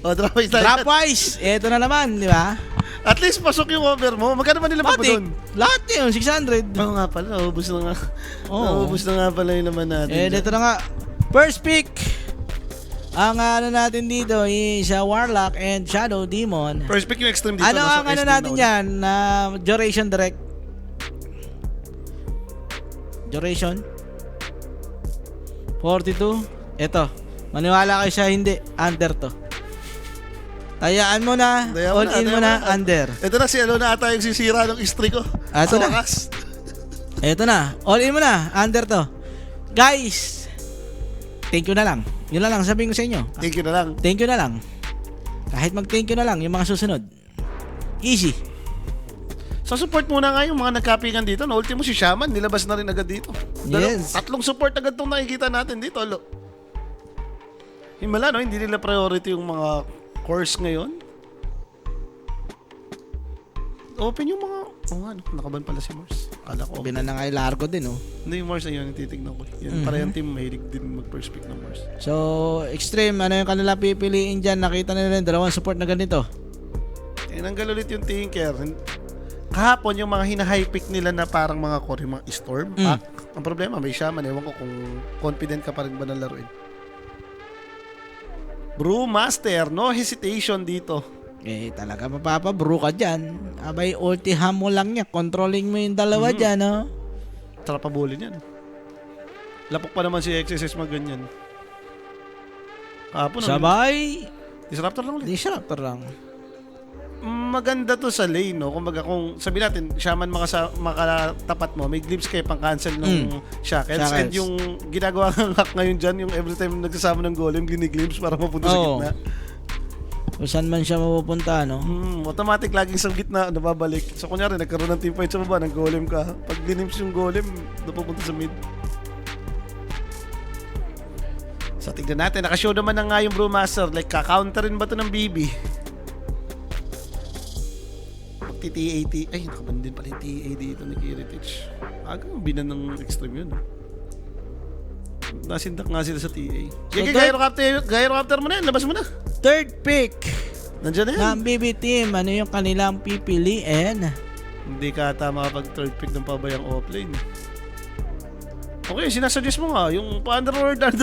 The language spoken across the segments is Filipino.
O, dropwise tayo. Dropwise, eto na naman, di ba? At least pasok yung over mo. Magkano ba nila pa Matik, doon? lahat yun, 600. Oo nga pala, naubos na nga. Oo. Naubos na nga pala yung naman natin. Dito na nga. First pick. Ang ano natin dito is Warlock and Shadow Demon. First pick yung extreme dito. Ano ang ano natin yan? Duration direct. Duration 42. Ito. Maniwala kayo siya, hindi. Under to. Tayaan mo na. All in mo na. Under. Ito na si Alona ata yung sisira ng istri ko. Ito na. Wakas. Ito na. All in mo na. Under to. Guys, thank you na lang. Yun na lang sabihin ko sa inyo. Thank you na lang. Thank you na lang. Kahit mag-thank you na lang yung mga susunod. Easy. So support muna nga yung mga nagkapingan dito. No, ultimo si Shaman, nilabas na rin agad dito. Yes. Tatlong support agad itong nakikita natin dito. Lo. Himala, no? Hindi nila priority yung mga course ngayon. Open yung mga... Oh, ano? Nakaban pala si Mars. Kala ko. Binan na nga yung Largo din, oh. Hindi yung Mars na yun, yung titignan ko. Yan, para yung team mahilig din mag-first pick ng Mars. So, Extreme, ano yung kanila pipiliin dyan? Nakita nila yung dalawang support na ganito. Tinanggal ulit yung Tinker. Kahapon, yung mga hina-high pick nila na parang mga core, yung mga Storm pack. Ang problema, may Shaman. Ewan ko kung confident ka pa rin ba ng laruin. Brewmaster, no hesitation dito. Talaga mapapabro ka dyan. Abay, ultiham mo lang niya. Controlling mo yung dalawa dyan, no? Sarap pabulin yan. Lapok pa naman si XSS mag ganyan. Kahapon, Sabay. Disruptor lang ulit. Disruptor lang. Maganda to sa lane, no? Kumbaga kung sabi natin, Shaman makatapat mo, may glimpse kayo pang-cancel ng Shackles. And yung ginagawa ng hack ngayon dyan, yung every time nagsasama ng golem, gini-glimpse para mapunta sa gitna. Kung saan man siya mapupunta, no? Automatic laging sa gitna, nababalik. So kunyari, nagkaroon ng team fight sa baba, ng golem ka. Pag glimpse yung golem, napupunta sa mid. So tignan natin, nakashow naman na nga yung Brewmaster. Like, kaka-counterin ba to ng BB? T80. Ay, nakaban din pala yung TA dito ni Kiritich. Agang binan ng extreme yun. Nasindak nga sila sa TA. Sige, Gyrocopter mo na yan. Labas mo na. Third pick. Nandiyan na yan. Ng BB team, ano yung kanilang pipiliin? Hindi ka ata makapag third pick ng pabayang offlane. Okay, sinasuggest mo nga. Yung pa-underlord na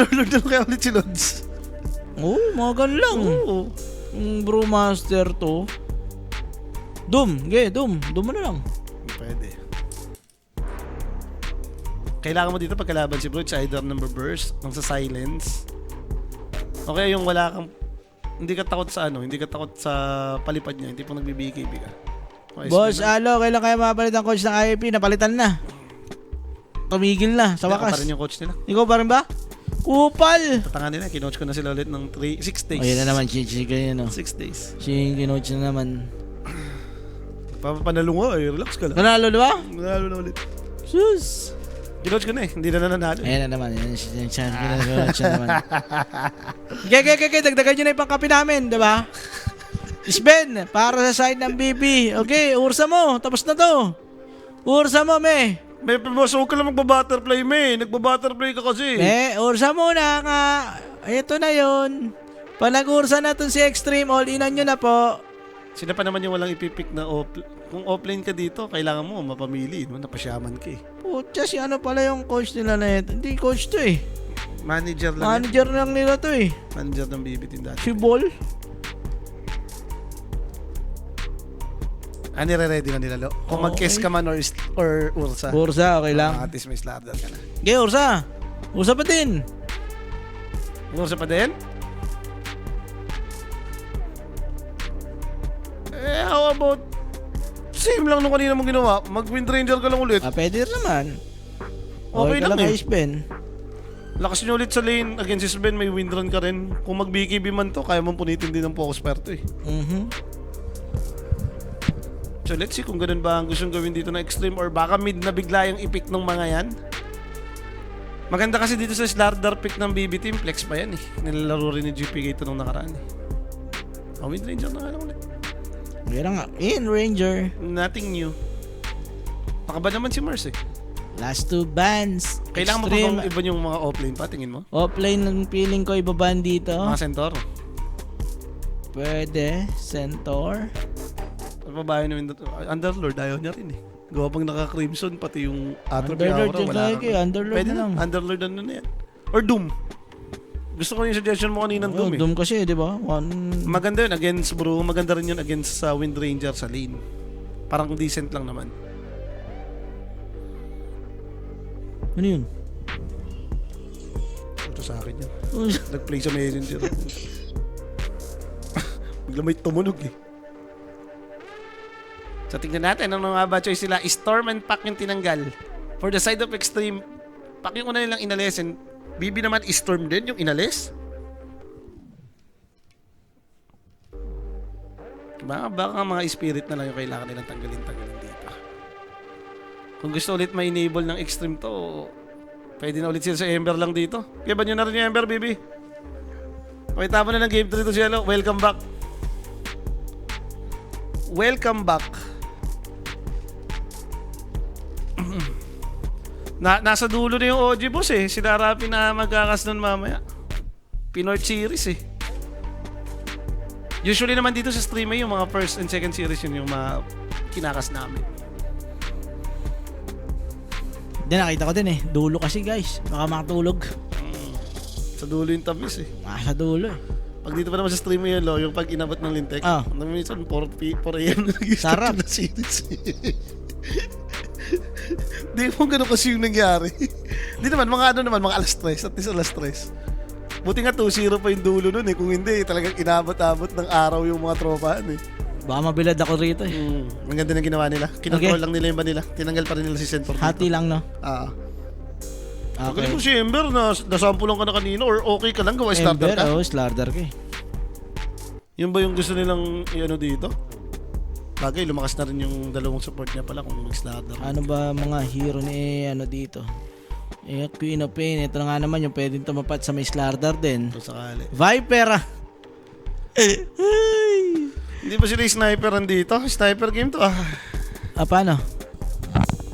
kaya ulit si Lods. Mga ganun lang. Brewmaster to. Doom mo na lang. Pwede. Kailangan mo dito pagkalaban si Bro, it's either number burst, ang sa silence. Okay, yung wala kang, hindi ka takot sa hindi ka takot sa palipad niya, hindi po nagbibigay ka. Okay, Boss, kailan kaya mapapalit ang coach ng IAP? Napalitan na. Tumigil na, sa wakas. Ako pa rin yung coach nila. Ikaw pa rin ba? Kupal! Tatangan nila, kinoach ko na sila ulit ng 6 days. Ayun na naman, ganyan, no? 6 days. Kinoach na naman. Papanalo nga relax ka lang. Nanalo na ba? Nanalo na ulit. Sus! Kinoach ko na hindi na nanalo. Ayan na naman, siya naman. Okay, dagdagan nyo na yung pangkapi namin, diba? Sven, para sa side ng BB. Okay, ursa mo, tapos na to. Ursa mo, me. May pumasok ka lang magba-butterfly, me. Nagba-butterfly ka kasi. Ursa muna nga. Ito na yun. Pag nag-ursa na to si Extreme, all-inan nyo na po. Sila pa naman yung walang ipipick na kung offlane ka dito, kailangan mo mapamili, no? Napasyaman ka eh. Putya, si ano pala yung coach nila na ito? Hindi coach to eh. Manager lang. Manager lang nila to eh. Manager ng BB team dati. Si Ball. Nire-ready na nila, Lo. Kung mag-kiss ka man or Ursa. Ursa, okay lang. At least may slardal ka na. Okay, Ursa. Ursa pa din. Ursa pa din? How about same lang nung kanina mong ginawa? Mag-Wind Ranger ka lang ulit. Pwede naman. Okay lang eh. Sven. Lakas nyo ulit sa lane. Against si Sven, may wind run ka rin. Kung mag-BKB man to, kaya mong punitin din ng focus fire to eh. So let's see kung ganun ba ang gustong gawin dito na extreme or baka mid na bigla yung i-pick ng mga yan. Maganda kasi dito sa Slardar pick ng BB team. Flex pa yan eh. Nilalaro rin ni GPK ito nung nakaraan eh. Wind Ranger na nga lang ulit. Meron nga. In Ranger. Nothing new. Nakaba naman si Mars eh. Last two bans. Kailangan mo pa bang iba yung mga offlane pa? Tingin mo? Offlane ng feeling ko ibaban dito. Mga centaur. pwede. Centaur. Ano pa ba yun? Underlord, ayaw niya rin eh. Gawa pang naka-crimson, pati yung Atrophy Underlord Aura, yung wala kaya Underlord Pwede na lang. Underlord ano na yan. Or Doom. Gusto ko yung suggestion mo kaninang Doom eh. Doom kasi, di ba? Maganda yun against bro. Maganda rin yun against sa Wind Ranger sa lane. Parang decent lang naman. Ano yun? Ito sa akin yun. Nag-play sa Messenger. Bigla may tumunog eh. So tingnan natin ano nga ba choice sila. Storm and Pack yung tinanggal. For the side of Extreme, Pack yung una nilang inalis and BB naman Storm din yung inalis. Baka mga spirit na lang yung kailangan nilang tanggalin dito. Kung gusto ulit ma-enable ng Extreme to, pwede na ulit sila sa Ember lang dito. Kaya ba nyo na rin yung Ember, BB? Pakita mo na ng game 3 to Cielo. Welcome back. Welcome back. Nasa dulo na yung OG boss eh. Sila Rapi na magkakas nun mamaya. Pinoy series eh. Usually naman dito sa stream yung mga first and second series yun yung mga kinakas namin. Hindi, nakita ko din eh. Dulo kasi guys. Baka makatulog. Sa dulo yung tamis eh. Sa dulo eh. Pag dito pa naman sa stream yun, lo, yung pag inabot ng lintek, minsan 4 a.m. na Sarap. na series. Di mo ganun kasi yung nangyari. Di naman, mga mga alas 3, at least alas 3. Buti nga 2-0 pa yung dulo nun eh. Kung hindi, talagang inabot-abot ng araw yung mga tropahan eh. Baka mabilad ako rito eh. Ang ganda ng ginawa nila. Kinontrol lang nila yung nila. Tinanggal pa rin nila si Centaur. Hati lang no? Okay. Magaling mo si Ember na nasampulan ka na kanina or okay ka lang gawa starter ka? Ember, starter ka eh. Yun ba yung gusto nilang i-ano dito? Bagay, lumakas na rin yung dalawang support niya pala kung mag-starter. Ano ba mga hero ni ano dito? Queen of Pain. Ito na nga naman yung pwedeng tumapat sa may Slardar din. Kung sakali. Viper. Hindi ba sila yung sniper dito? Sniper game to Paano?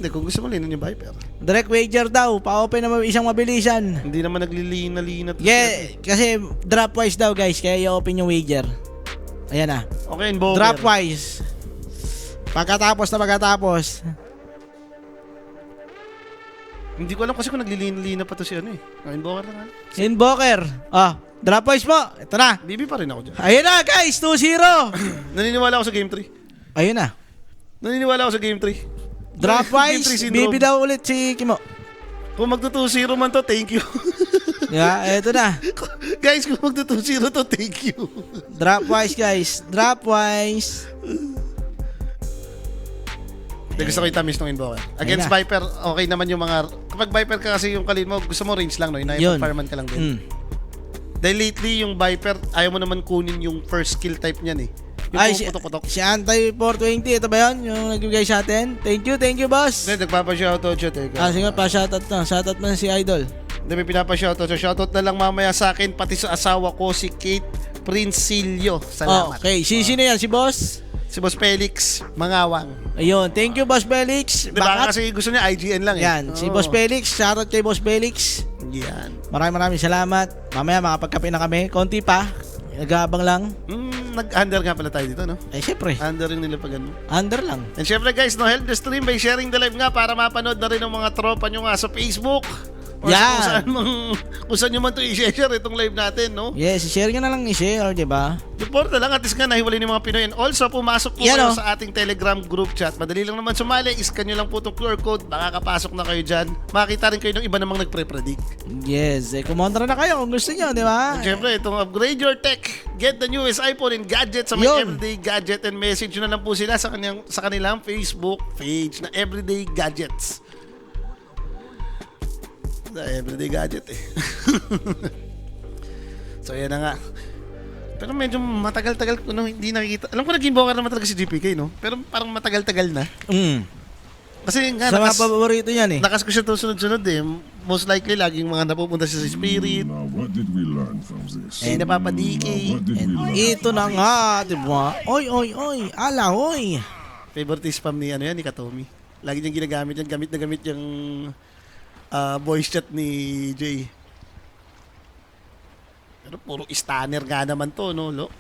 Hindi, kung gusto mo linan yung Viper. Direct wager daw. Pa-open naman isang mabilisan. Hindi naman naglilina-lina. Yeah, kasi drop wise daw guys. Kaya i-open yung wager. Ayan na. Okay, invoker. Drop wise. Pagkatapos. Hindi ko alam kasi kung naglilina-lina pa to si ano eh. Invoker na nga. Invoker. Drop wise mo. Ito na. BB pa rin ako dyan. Ayun na guys. 2-0. Naniniwala ako sa game 3. Ayun na. Naniniwala ako sa game 3. Drop wise. Bibi daw ulit si Kimo. Kung magto-2-0 man to, thank you. Yeah, eto na. Guys, kung magto-2-0 to, thank you. Drop wise guys. Drop wise. Gusto ko yung tamis ng Invoker. Against Viper, okay naman yung mga... Kapag Viper ka kasi yung kalin mo, gusto mo range lang, no? Fireman ka lang din. Dahil lately, yung Viper, ayaw mo naman kunin yung first skill type niyan eh. Yung Ay, putok-putok. si Anti-420, ito ba yun? Yung nagbigay sa atin? Thank you boss. Hindi, nagpapa-shoutout siya, teka. Sige pa, shoutout na. Shoutout mo na si Idol. Hindi, may pinapa-shoutout. So, shoutout na lang mamaya sa akin, pati sa asawa ko, si Kate Princilio. Salamat. Okay, sino yan? Si boss? Si Boss Felix Mangawang. Ayun, thank you boss Felix. Diba kasi gusto niya IGN lang eh. Yan, si Boss Felix. Shoutout kay Boss Felix. Yan. Maraming salamat. Mamaya makapagkape na kami. Konti pa. Nag-aabang lang. Nag-under nga pala tayo dito, no? Syempre. Under rin nila pag ano. Under lang. And syempre guys, no, help the stream by sharing the live nga para mapanood na rin ng mga tropa nyo nga sa Facebook. Or kung saan nyo man ito i-share itong live natin, no? Yes, share nyo na lang i-share, di ba? Support na lang at least nga nahiwalay ng mga Pinoy. And also, pumasok po kayo sa ating Telegram group chat. Madali lang naman sumali. Iscan nyo lang po itong QR code. Baka kapasok na kayo dyan. Makikita rin kayo ng iba namang nagpre-predict. Yes, kumontra na kayo kung gusto nyo, di ba? And syempre, itong upgrade your tech. Get the newest iPhone and gadget sa may Everyday Gadget and message na lang po sila sa kanilang Facebook page na Everyday Gadgets. Everyday Gadget eh. So yan na nga. Pero medyo matagal-tagal ko hindi nakikita. Alam ko nag-invoker naman talaga si GPK, no? Pero parang matagal-tagal na. Kasi nga sa mga paborito niyan eh. Nakas ko siya sunod-sunod eh. Most likely laging mga napupunta siya sa Spirit. What did we learn from this? Napapadiki. Ito na nga, di ba? Oy, ala, oy. Favorite spam ni ni Katomi. Lagi niyang ginagamit yan. Gamit na gamit yung voice chat ni Jay. Pero puro stunner nga naman to, no, lo?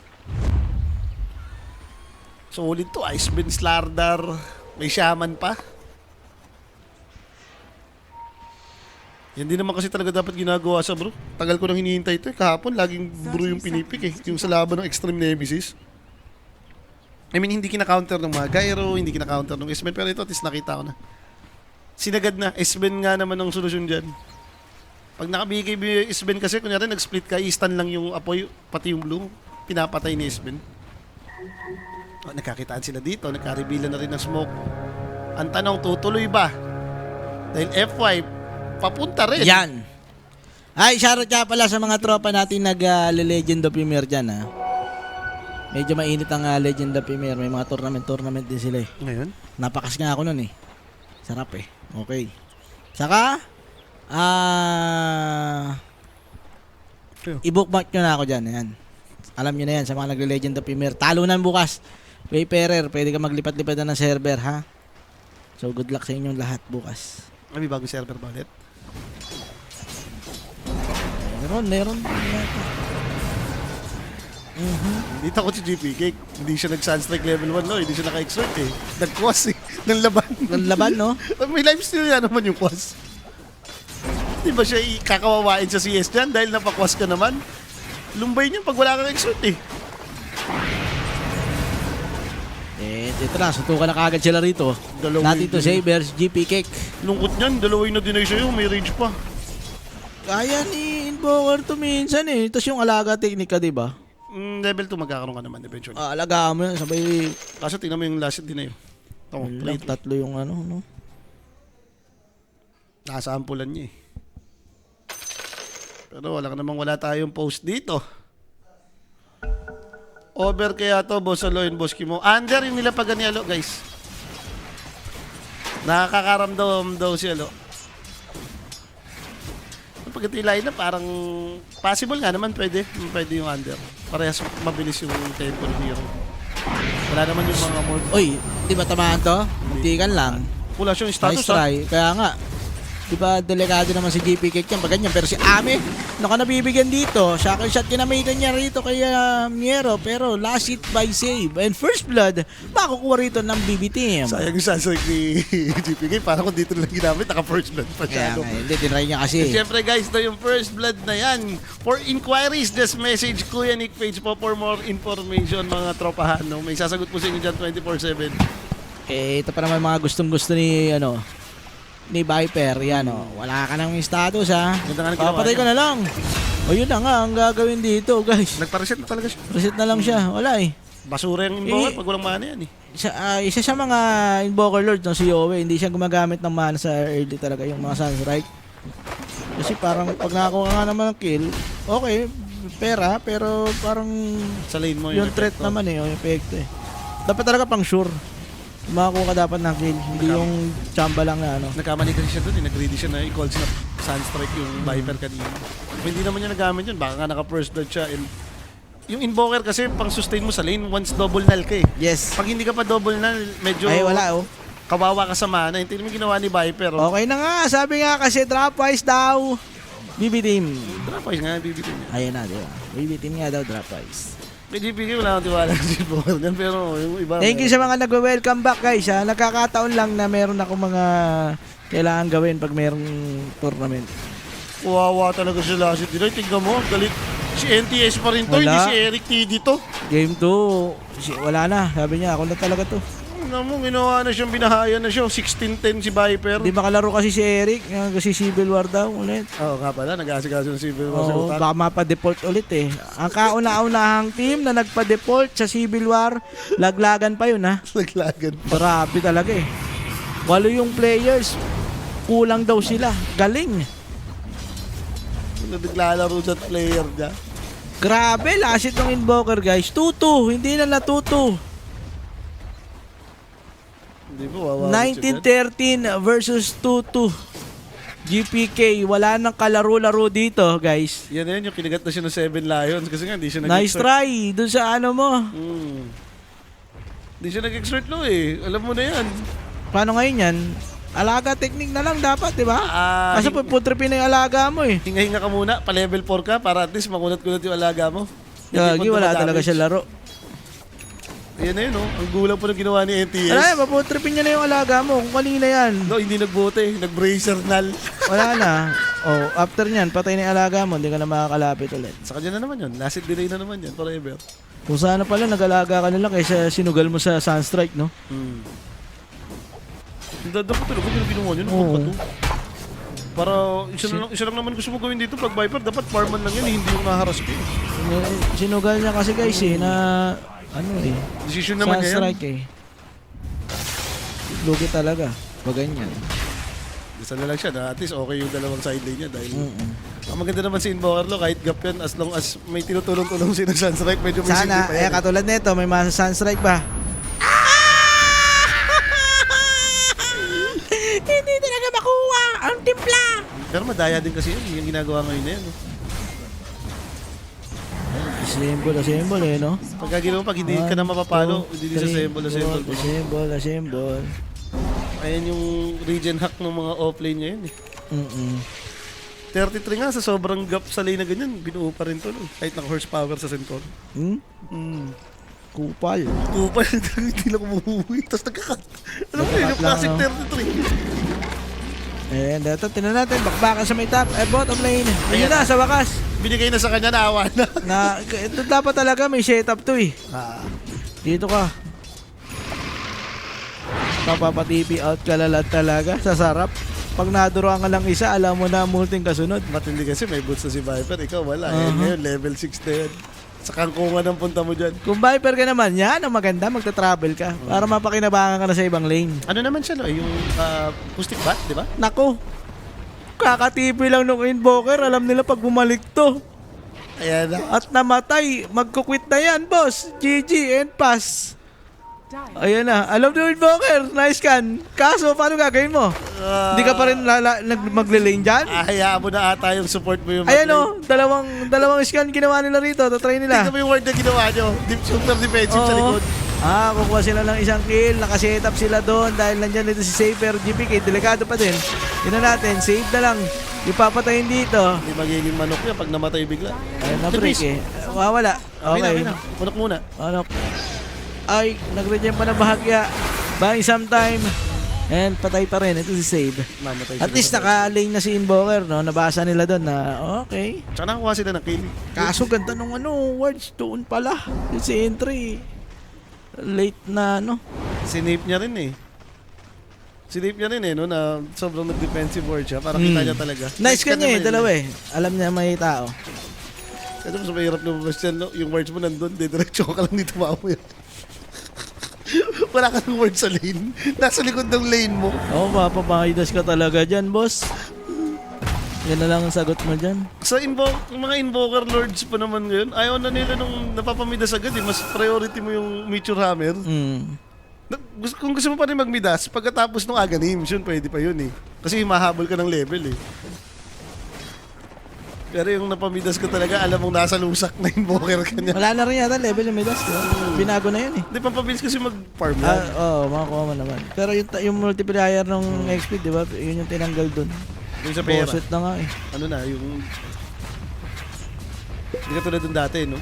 Solid to. Iceman, Slardar. May Shaman pa. Yan din naman kasi talaga dapat ginagawa sa bro. Tagal ko nang hinihintay ito eh. Kahapon, laging bro yung pinipik eh. Yung sa laban ng Extreme Nemesis. I mean, hindi kina-counter ng mga Gyro, hindi kina-counter ng Esben. Pero ito, at least nakita ko na. Sinagad na. Esben nga naman ang solusyon dyan. Pag nakabigay yung Esben kasi, kunyari nag-split ka, i-stun lang yung apoy, pati yung blue. Pinapatay ni Esben. Oh, nagkakitaan sila dito. Nagka-reveal na rin ng smoke. Ang tanong, tutuloy ba? Dahil F5, papunta rin. Yan. Ay, shoutout nga pala sa mga tropa natin nag-Legend of Premier dyan, ha. Medyo mainit ang Legend of Premier. May mga tournament din sila, eh. Ngayon? Napakas nga ako nun, eh. Sarap, eh. Okay. Saka, i-bookmark nyo na ako dyan. Ayan. Alam nyo na yan sa mga nag-Legend of Premier. Talunan bukas. Wayfarer, pwede ka maglipat-lipat na ng server, ha. So, good luck sa inyong lahat bukas. May bagong server ba ulit? Meron. Dito ako si GPK. Hindi siya nag-Sunstrike level 1, no? Hindi siya naka-exert eh. Nag-quas eh. Ng laban. Ng laban, no? May lifesteal nga naman yung quas. Di ba siya kakawawain sa CS dyan dahil napakwas ka naman? Lumbay niya pag wala kang exert eh. Ito na, suntukan na kagad sila rito. Natin to Sabers, GP Cake. Lungkot niyan, dalaway na dinay sa'yo. May rage pa. Kaya ni Invoker to minsan eh. Tapos yung alaga teknika, di ba? Level 2 magkakaroon ka naman eventually. Alagaan mo yan, sabay. Kaso tingnan mo yung last dinay. Ito, Lang, tatlo yung ano, no? Nakasampulan niya eh. Pero wala tayong post dito. Over kaya to, Boss Alo and Boss Kimo. Under yung nilapagan ni Alo, guys. Nakakaramdam daw si Alo. Pag ito yung line-up, parang possible nga naman pwede yung under. Parehas mabilis yung tempo ng hero. Wala naman yung mga more. Uy, di ba tamaan to? Muntikan lang. Wala siyang status Nice try. Kaya nga, di ba delikado naman si GP Cake yan, pag ganyan. Pero si Ame, ano ka nabibigyan dito? Shackle shot kinamitan niya rito kay Miero, pero last hit by save. And first blood, makukuha rito ng BB team. Sayang yung sasawik ni GPK. Parang kung dito lang ginamit, naka-first blood pa siya. Kaya nga, hindi, tinry niya kasi. Siyempre guys, ito yung first blood na yan. For inquiries, just message Kuya Nick page po for more information mga tropahan. No? May sasagot po sa inyo dyan 24/7. Ito pa naman mga gustong-gusto ni Viper. Yan, wala ka nang status, ha. Ganda nga ng ginawa Papatay niya. ko na lang. O yun na nga, ang gagawin dito, guys. Nagpa-reset na talaga siya. Reset na lang siya. Wala eh. Basura yung invoker pag walang mana yan eh. Isa sa mga Invoker Lord, no, si Yowie, hindi siya gumagamit ng mana sa early talaga, yung mga Sunstrike. Kasi parang pag nakakuha ka nga naman ng kill, okay, pera, pero parang Sa lane mo yung threat epekto. naman yung epekto eh. Dapat talaga pang sure. Makakuha ka dapat ng kill, hindi yung chamba lang na ano. Nagkamali kasi siya doon eh. Nag-ready siya na i-call siya Sunstrike yung Viper kanina. Kung hindi naman niya nagamit yun, baka nga naka-first blood siya. And yung invoker kasi pang sustain mo sa lane once double null ka eh. Yes. Pag hindi ka pa double null, medyo Ay, wala oh. kawawa ka sa mana. Yung tingnan mo ginawa ni Viper. Oh. Okay na nga, sabi nga kasi dropwise daw. BB team. Dropwise nga, bibitin niya. Ayun na, di ba? BB team nga daw dropwise. May GPK, wala akong tiwala sa invoker dyan, pero yung iba. Thank you sa mga nagwe-welcome back, guys. Ha? Nagkakataon lang na meron ako mga kailangan gawin pag merong tournament. Kawawa talaga sila. Tingnan mo, galit. Si NTS pa rin to, Wala. hindi si Eric TD to. Game 2, wala na. Sabi niya, ako na talaga to. Ano mo, ginawa na siyang binahayan na siya. 16-10 si Viper. Hindi makalaro kasi si Eric. Kasi Civil War daw ulit. Oo nga pala, nag-aasikaso ng Civil War sa Oo, utak. baka mapa-default ulit eh. Ang kauna-unahang team na nagpa-default sa Civil War, laglagan pa yun ha. Naglagan. Grabe talaga eh. 8 yung players. Kulang daw sila. Galing. Naglalaro sa player niya. Grabe, last hit ng Invoker guys. 2-2. Hindi na 2-2. Hindi po, wawa. 1913 versus 2-2. GPK, wala nang kalaro-laro dito, guys. Yan yun, yung kinagat na siya ng 7 Lions kasi nga hindi siya Nice try dun sa ano mo. Hindi siya nag-exert no eh. Alam mo na yan. Paano ngayon yan? Alaga technique na lang dapat, di ba? Kasi Hing- putripin na yung alaga mo eh. Hinga-hinga ka muna, pa-level 4 ka para at least makunat-kunat yung alaga mo. Gagi, pa wala dumadamage. talaga siya laro. Yan na yun, oh. Ang gulang po na ginawa ni NTS. Wala yan, maputripin niya na yung alaga mo. Kung kanina yan. No, hindi nagbote. Nag-bracer null. Wala na. Oh, after niyan, patay na yung alaga mo. Hindi ka na makakalapit ulit. Sa kanya na naman yun. Last hit delay na naman yan. Forever. Kung sana pala nag-alaga ka nila kaysa sinugal mo sa Sunstrike, no? Dapat talaga yung ginawa nyo. Oo. Ano ba to? Para isa lang naman gusto mo gawin dito. Pag Viper, dapat farman lang yan. Hindi yung naharas ko. Sinugal niya kasi guys na ano eh. Decision naman niya yan. Sunstrike eh. Lugi talaga. Pag ganyan. Gusto na lang siya na at least okay yung dalawang side lane niya dahil ang maganda naman si Invoker Lo kahit gap yan as long as may tinutulong-tulong si Sunstrike medyo may silbi Sana, pa yan. katulad nito, may mga Sunstrike ba? Hindi talaga makuha ang timpla! Pero madaya din kasi yun yung ginagawa ngayon na yan. No? Assemble eh, no? Pagka ginawa pag hindi ka na mapapalo, hindi sa assemble. Assemble. Ayan yung regen hack ng mga offlane niya yun eh. 33 nga sa sobrang gap sa lane na ganyan, binuo pa rin to. No? Kahit naka-horsepower sa Centaur. Kupal. Kupal, hindi lang umuwi. Tapos nagkakat. Alam mo yun, yung classic 33. Ayan, dito, tinan natin, bakbakan sa may top, bottom lane. Ayun na, sa wakas. Binigay na sa kanya, naawa na. Ito dapat talaga may setup to eh. Dito ka. Papapatipi out ka lalat talaga, sa sarap. Pag naduroan ka lang isa, alam mo na multing kasunod. Matindi kasi may boots na si Viper, ikaw wala. Ayan ngayon, level 6 na yan. Sa kangkungan ang punta mo dyan. Kung Viper ka naman, yan ang maganda, magta-travel ka para mapakinabangan ka na sa ibang lane. Ano naman siya, no? Yung acoustic bat, di ba? Nako, kakatipi lang nung Invoker, alam nila pag bumalik to. Ayan na. At namatay, magkukwit na yan, boss. GG and pass. Ayan na, alam nyo Invoker, nice can. Kaso, paano gagawin mo? Hindi ka pa rin magle-lane dyan? Hayaan mo na ata yung support mo yung Ayan batlane. o, dalawang scan ginawa nila rito, tatry nila. Tingnan mo yung word na ginawa nyo. Super defensive sa likod. Kukuha sila ng isang kill, nakaset up sila doon dahil nandyan dito si Saber, GPK, delikado pa din. Yun na natin, save na lang. Yung papatayin dito. Hindi magiging manok yan pag namatay bigla. Ayun na break eh. Wala. Okay. Manok muna. Manok. Ay, nag-regen pa ng bahagya. Buying some time. And patay pa rin. Ito si Save. Mamatay At sila least sa- naka-lane na si Invoker, no? Nabasa nila doon na, okay. Tsaka nakakuha sila ng kill. Kaso ganda nung words doon pala. Yung si entry. Late na, Sinape niya rin eh. Sinape niya rin eh, no? Na sobrang nag-defensive word siya. Para kita niya talaga. Nice ka niya eh, naman dalawa eh. Alam niya may tao. Kasi mas mahirap na mabas yan, no? Yung words mo nandun, diretso ka lang dito mo yan. Wala ka ng words sa lane. Nasa likod ng lane mo. Oo, mapapamidas ka talaga dyan, boss. Yan na lang ang sagot mo dyan. Sa mga Invoker Lords pa naman ngayon, ayaw na nila nung napapamidas agad eh. Mas priority mo yung Meteor Hammer. Kung gusto mo pa rin magmidas, pagkatapos ng Aghanim, yun pwede pa yun eh. Kasi mahabol ka ng level eh. Pero yung napamidas ko talaga, alam mong nasa lusak na Invoker ka niya. Wala na rin yata level yung Midas. Binago na yun eh. Hindi, pampabilis kasi mag-farm lang. Oo, makakuha mo naman. Pero yung multiplier ng XP, di ba? Yun yung tinanggal dun. Yung sa pera. Boset na nga eh. Ano na, yung... Hindi ka tulad dun dati, no?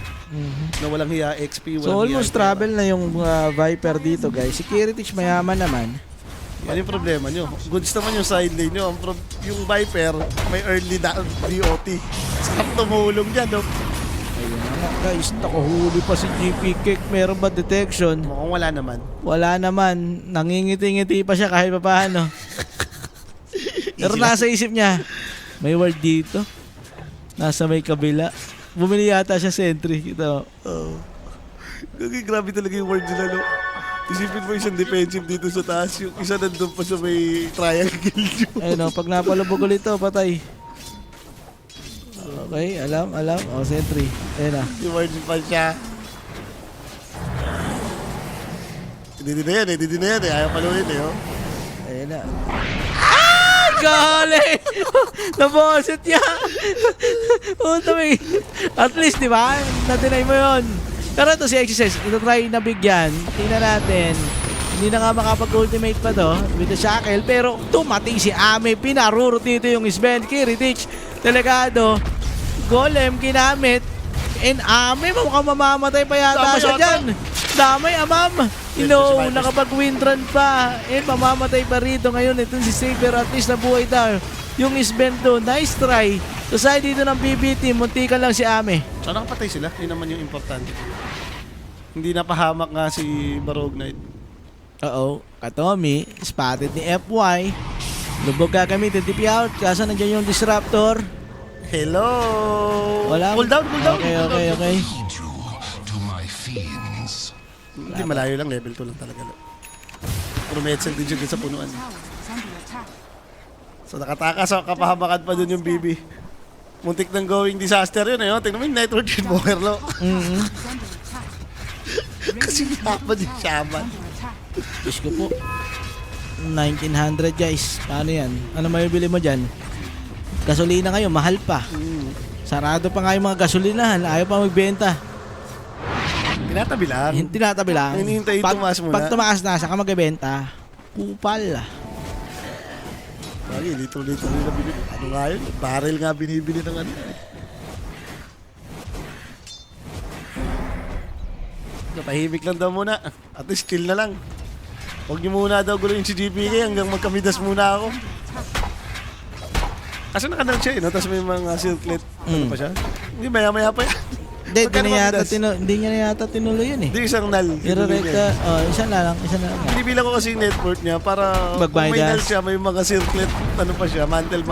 Na walang hiya XP, walang So almost hiya. travel na yung Viper dito, guys. Security mayaman naman. Yan yung problema nyo. Goods naman yung side lane nyo. Yung Viper, may early DOT. Sarap tumulong dyan, no? Ayun na nga, guys. Nakahuli pa si GP Kick. Meron ba detection? Mukhang wala naman. Wala naman. Nangingiti-ngiti pa siya kahit pa paano. Pero nasa isip niya, may ward dito. Nasa may kabila. Bumili yata siya sentry. Ito. Oh. Grabe talaga yung word nila, no? Isipin mo isang defensive dito sa taas. Yung isa nandun pa sa may triangle nyo. Ayun o, pag napalubog ulit to, patay. Okay, alam. O, sentry. Ayun na. Yung word pa siya. Hindi na yan eh. Ayaw palunin eh, oh. Ayun na. Ay, gali! Naboset niya! Punta may... At least, di ba? Natinay mo yun. Pero ito si Exercise, ito try na bigyan. Tingnan natin. Hindi na nga makapag-ultimate pa to with the shackle. Pero tumating si Ame. Pinarurot dito yung Sven. Kiritich. Delegado. Golem ginamit. And Ame, mukhang mamamatay pa yata Damay siya yata. dyan. Damay, Amam. Yes, No, yes, yes. nakapag-win run pa. And mamamatay pa rito ngayon. Itong si Saber, at least nabuhay tayo. Yung Sven doon, nice try. So side dito ng BBT, muntikan lang si Ame. So nakapatay sila, yun naman yung importante. Hindi napahamak nga si Barog Knight. Oo, Katomi, spotted ni FY. Lubog gagamitin, TP out. Kaso nandiyan yung Disruptor. Hello! Wala. Cool down, cool down. Okay. To my fiends. Hindi, malayo lang, level 2 lang talaga. Puro Metzel din siya dun sa punuan. So nakatakas, so kapahamakan pa dun yung BB. Muntik ng going disaster yun, eh. Tingnan mo yung network yun, Bokerlo. Kasi yaman yung shaman. Diyos ko po. 1900 guys. Paano yan? Ano may bili mo dyan? Gasolina ngayon, mahal pa. Sarado pa nga yung mga gasolinahan. Ayaw pa magbenta. Tinatabi lang. Tinatabi lang. Hinihintay tumaas muna. Pag tumaas na, saka magbenta. Kupal. Lagi, litro-litro nila binibili. Ano nga yun? Barrel nga binibili ng ano. Tahimik lang daw muna. At least chill na lang. Huwag niyo muna daw gulo yung si GPK hanggang magkamidas muna ako. Kasi nakadal siya eh, no? Tapos may mga circlet. Ano pa siya? Hindi, maya-maya pa yan. Hindi niya na yata tinuloy yun eh. Hindi, isang null. Irerekta, isa na lang. Binibilang ko kasi yung network niya para kung may Magbayad. null siya, may mga circlet, ano pa siya, mantle.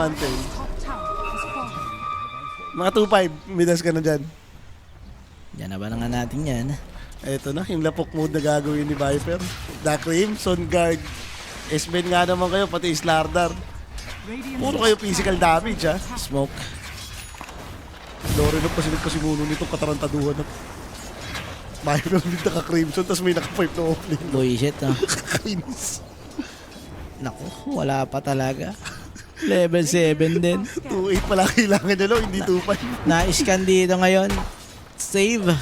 Mga 2-5, midas ka na dyan. Yan na ba na nga natin yan? Eto na, yung lapok mode na gagawin ni Viper. Dark Rim, Sun Guard. S-Ben nga naman kayo, pati Slardar. Puro kayo physical damage, ha? Smoke. Lore na pasimuno nitong katarantaduhan na Viper with naka-Crimson, tapos may naka-5 na offlane. Bullshit, no? Kainis. Naku, wala pa talaga. Level 7 din. 2-8 pala kailangan niya, lo, hindi 2-5. Na-scan dito ngayon. Save.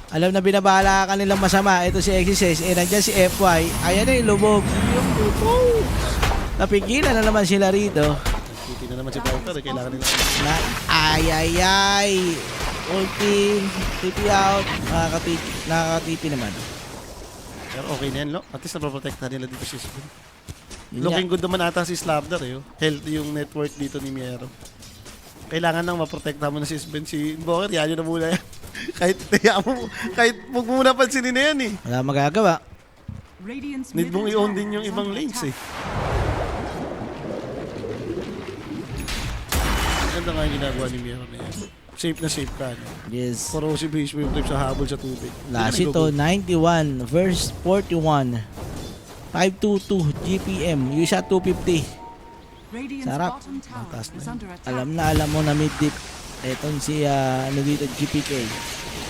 Alam na binabala ka nilang masama. Ito si XSS. Nandiyan si FY. Ayan na yung lubog. Yung puto. Napigilan na naman sila rito. Hindi na naman si Viper, eh. Kailangan nila. Ay. Ulti. TP out. Nakakatipi naman. Pero okay na yan, lo. At least naproprotect na nila dito si Sven. Yun Looking nga. good naman ata si Slardar, eh. Healthy yung network dito ni Miero. Kailangan nang maprotekta mo na si Sven. Si Boker, yan yun na muna yan. kahit huwag mo muna pansinin na yan, eh. Wala magagawa. Need mong i-own din yung ibang lanes, eh. Ganda nga yung ginagawa ni Miero na yan. Safe na safe ka, no? Yes. Corrosive haze mo yung trip sa habol sa tubig. Last ito, 91 verse 41. 522 GPM. Yung shot 250. Sarap. Taas na Alam mo na mid-dip. Etong si dito, GPK.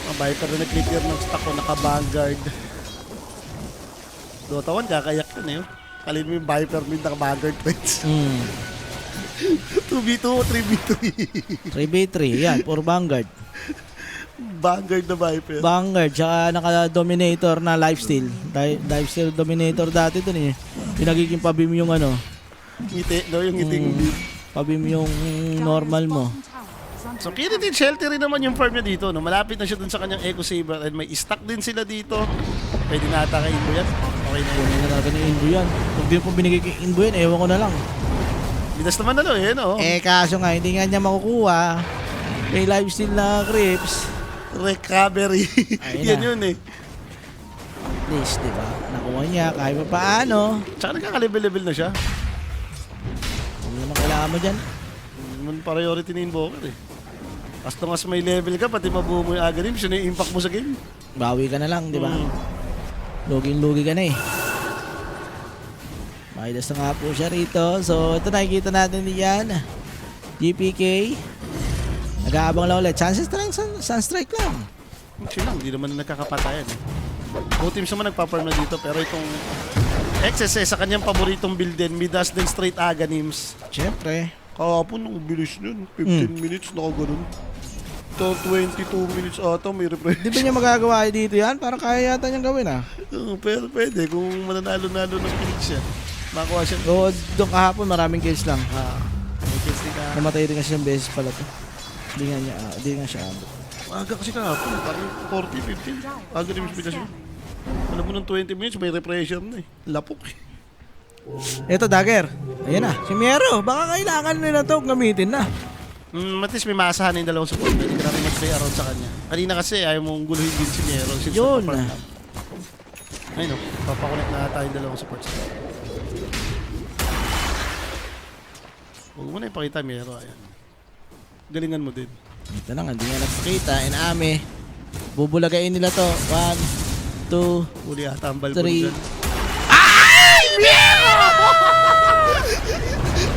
Ang Viper na nag-clear ng stock ko, naka-vanguard. Dota 1, kakayak yun, eh. Kalin mo yung Viper mid naka-vanguard points. 2v2 o 3v3. 3v3. Yan, puro Vanguard. Vanguard na Viper. Vanguard, tsaka naka-dominator na lifesteal. Lifesteal dominator dati dun eh. Yung nagiging pabim yung Ngiti, no? Yung ngiting Mm. Pabim yung normal mo. So, Kiritin Shelter rin naman yung farm niya dito, no? Malapit na siya dun sa kanyang Echo Saber and may stock din sila dito. Pwede na ata kay Inbo yan. Okay na yun. Kunin na talaga ni Inbo yan. Kung di po binigay kay Inbo yan, ewan ko na lang. Binas naman na, no? Eh, no? Kaso nga, hindi nga niya makukuha. May lifesteal na creeps. Recovery. Ayun Yan na. yun, eh. At least, di ba? Nakuha niya kahit pa paano. Tsaka nagkaka-level-level na siya. Ano naman kailangan mo dyan? Yung priority ni Invoker, eh. As long as may level ka, pati mabuo mo yung aganim, siya na yung impact mo sa game. Bawi ka na lang, di ba? Mm. Luging-lugi ka na eh. Maidas na nga po siya rito. So, ito nakikita natin diyan. GPK. Nag-aabang lang ulit. Chances na lang, Sunstrike lang. Chill lang, hindi naman nagkakapatayan, eh. Both teams naman nagpa-farm na dito, pero itong XSS sa kanyang paboritong build din, Midas din straight Aganims. Siyempre. Kahapon, ang bilis nun. 15 minutes, nakaganon. Ito, 22 minutes ata, may refresh. Di ba niya magagawa dito yan? Parang kaya yata niyang gawin ah. Pero pwede, kung mananalo-nalo ng kills siya. Makuha siya. So, doon kahapon maraming kills lang. May kills din ka. Namatay din kasi siyang beses pala to. Hindi nga siya abot. Aga kasi kahapon, parang 40, 50. Aga na yung inspiration. Alam mo ng 20 minutes, may repressure na eh. Lapok eh. Ito, dagger. Ayan na, si Miero. Baka kailangan nila to gamitin na. At least may maasahan na yung dalawang support. Pwede ka natin mag-play around sa kanya. Kanina kasi ayaw mong guluhin din si Miero. Since Yun. nagpa-farm lang. Ayun o, papakulit na tayo yung dalawang support. Huwag mo na ipakita Miero. Ayan. Galingan mo din. Ito na nga, hindi nga nagpakita. Iname. Bubulagayin nila to. 1, 2, Uli ata ang balbon Three. dyan.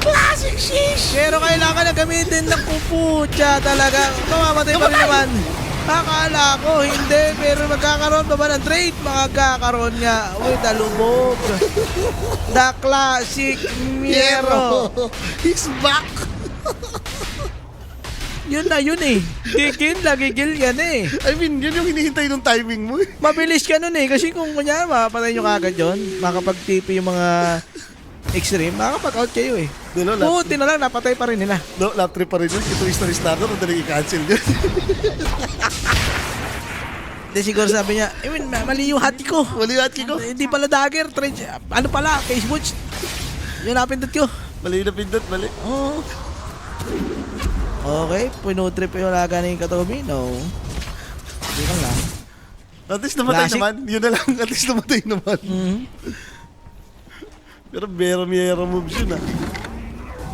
classic shish! Pero kailangan na gamitin ng pupucha talaga. Mamamatay pa rin naman. Akala ko, hindi. Pero magkakaroon pa ba ng trade? Magkakaroon nga. Uy, dalubog. The classic Miero. He's back! Yun na yun eh. Gigil, lagigil yan eh. I mean, yun yung hinihintay ng timing mo eh. Mabilis ka nun eh. Kasi kung kunya, mapatay nyo kagad yun. Makapag-TP yung mga extreme, makapag-out kayo eh. Dulo, Buti na lang, napatay pa rin nila. No, lap trip pa rin yun. Ito is na restarter, madaling i-cancel yun. Hindi siguro sabi niya, I mean, mali yung hati ko. Mali yung hati ko. Hindi pala dagger, ano pala, case boots. Yun napindot ko. Mali na pindot, mali. Oo. Okay, pinutrip yung laga na yung Katomi. No. Hindi lang lang. At least namatay Classic. naman. Yun na lang, at least namatay naman. Pero Miero moves yun ah.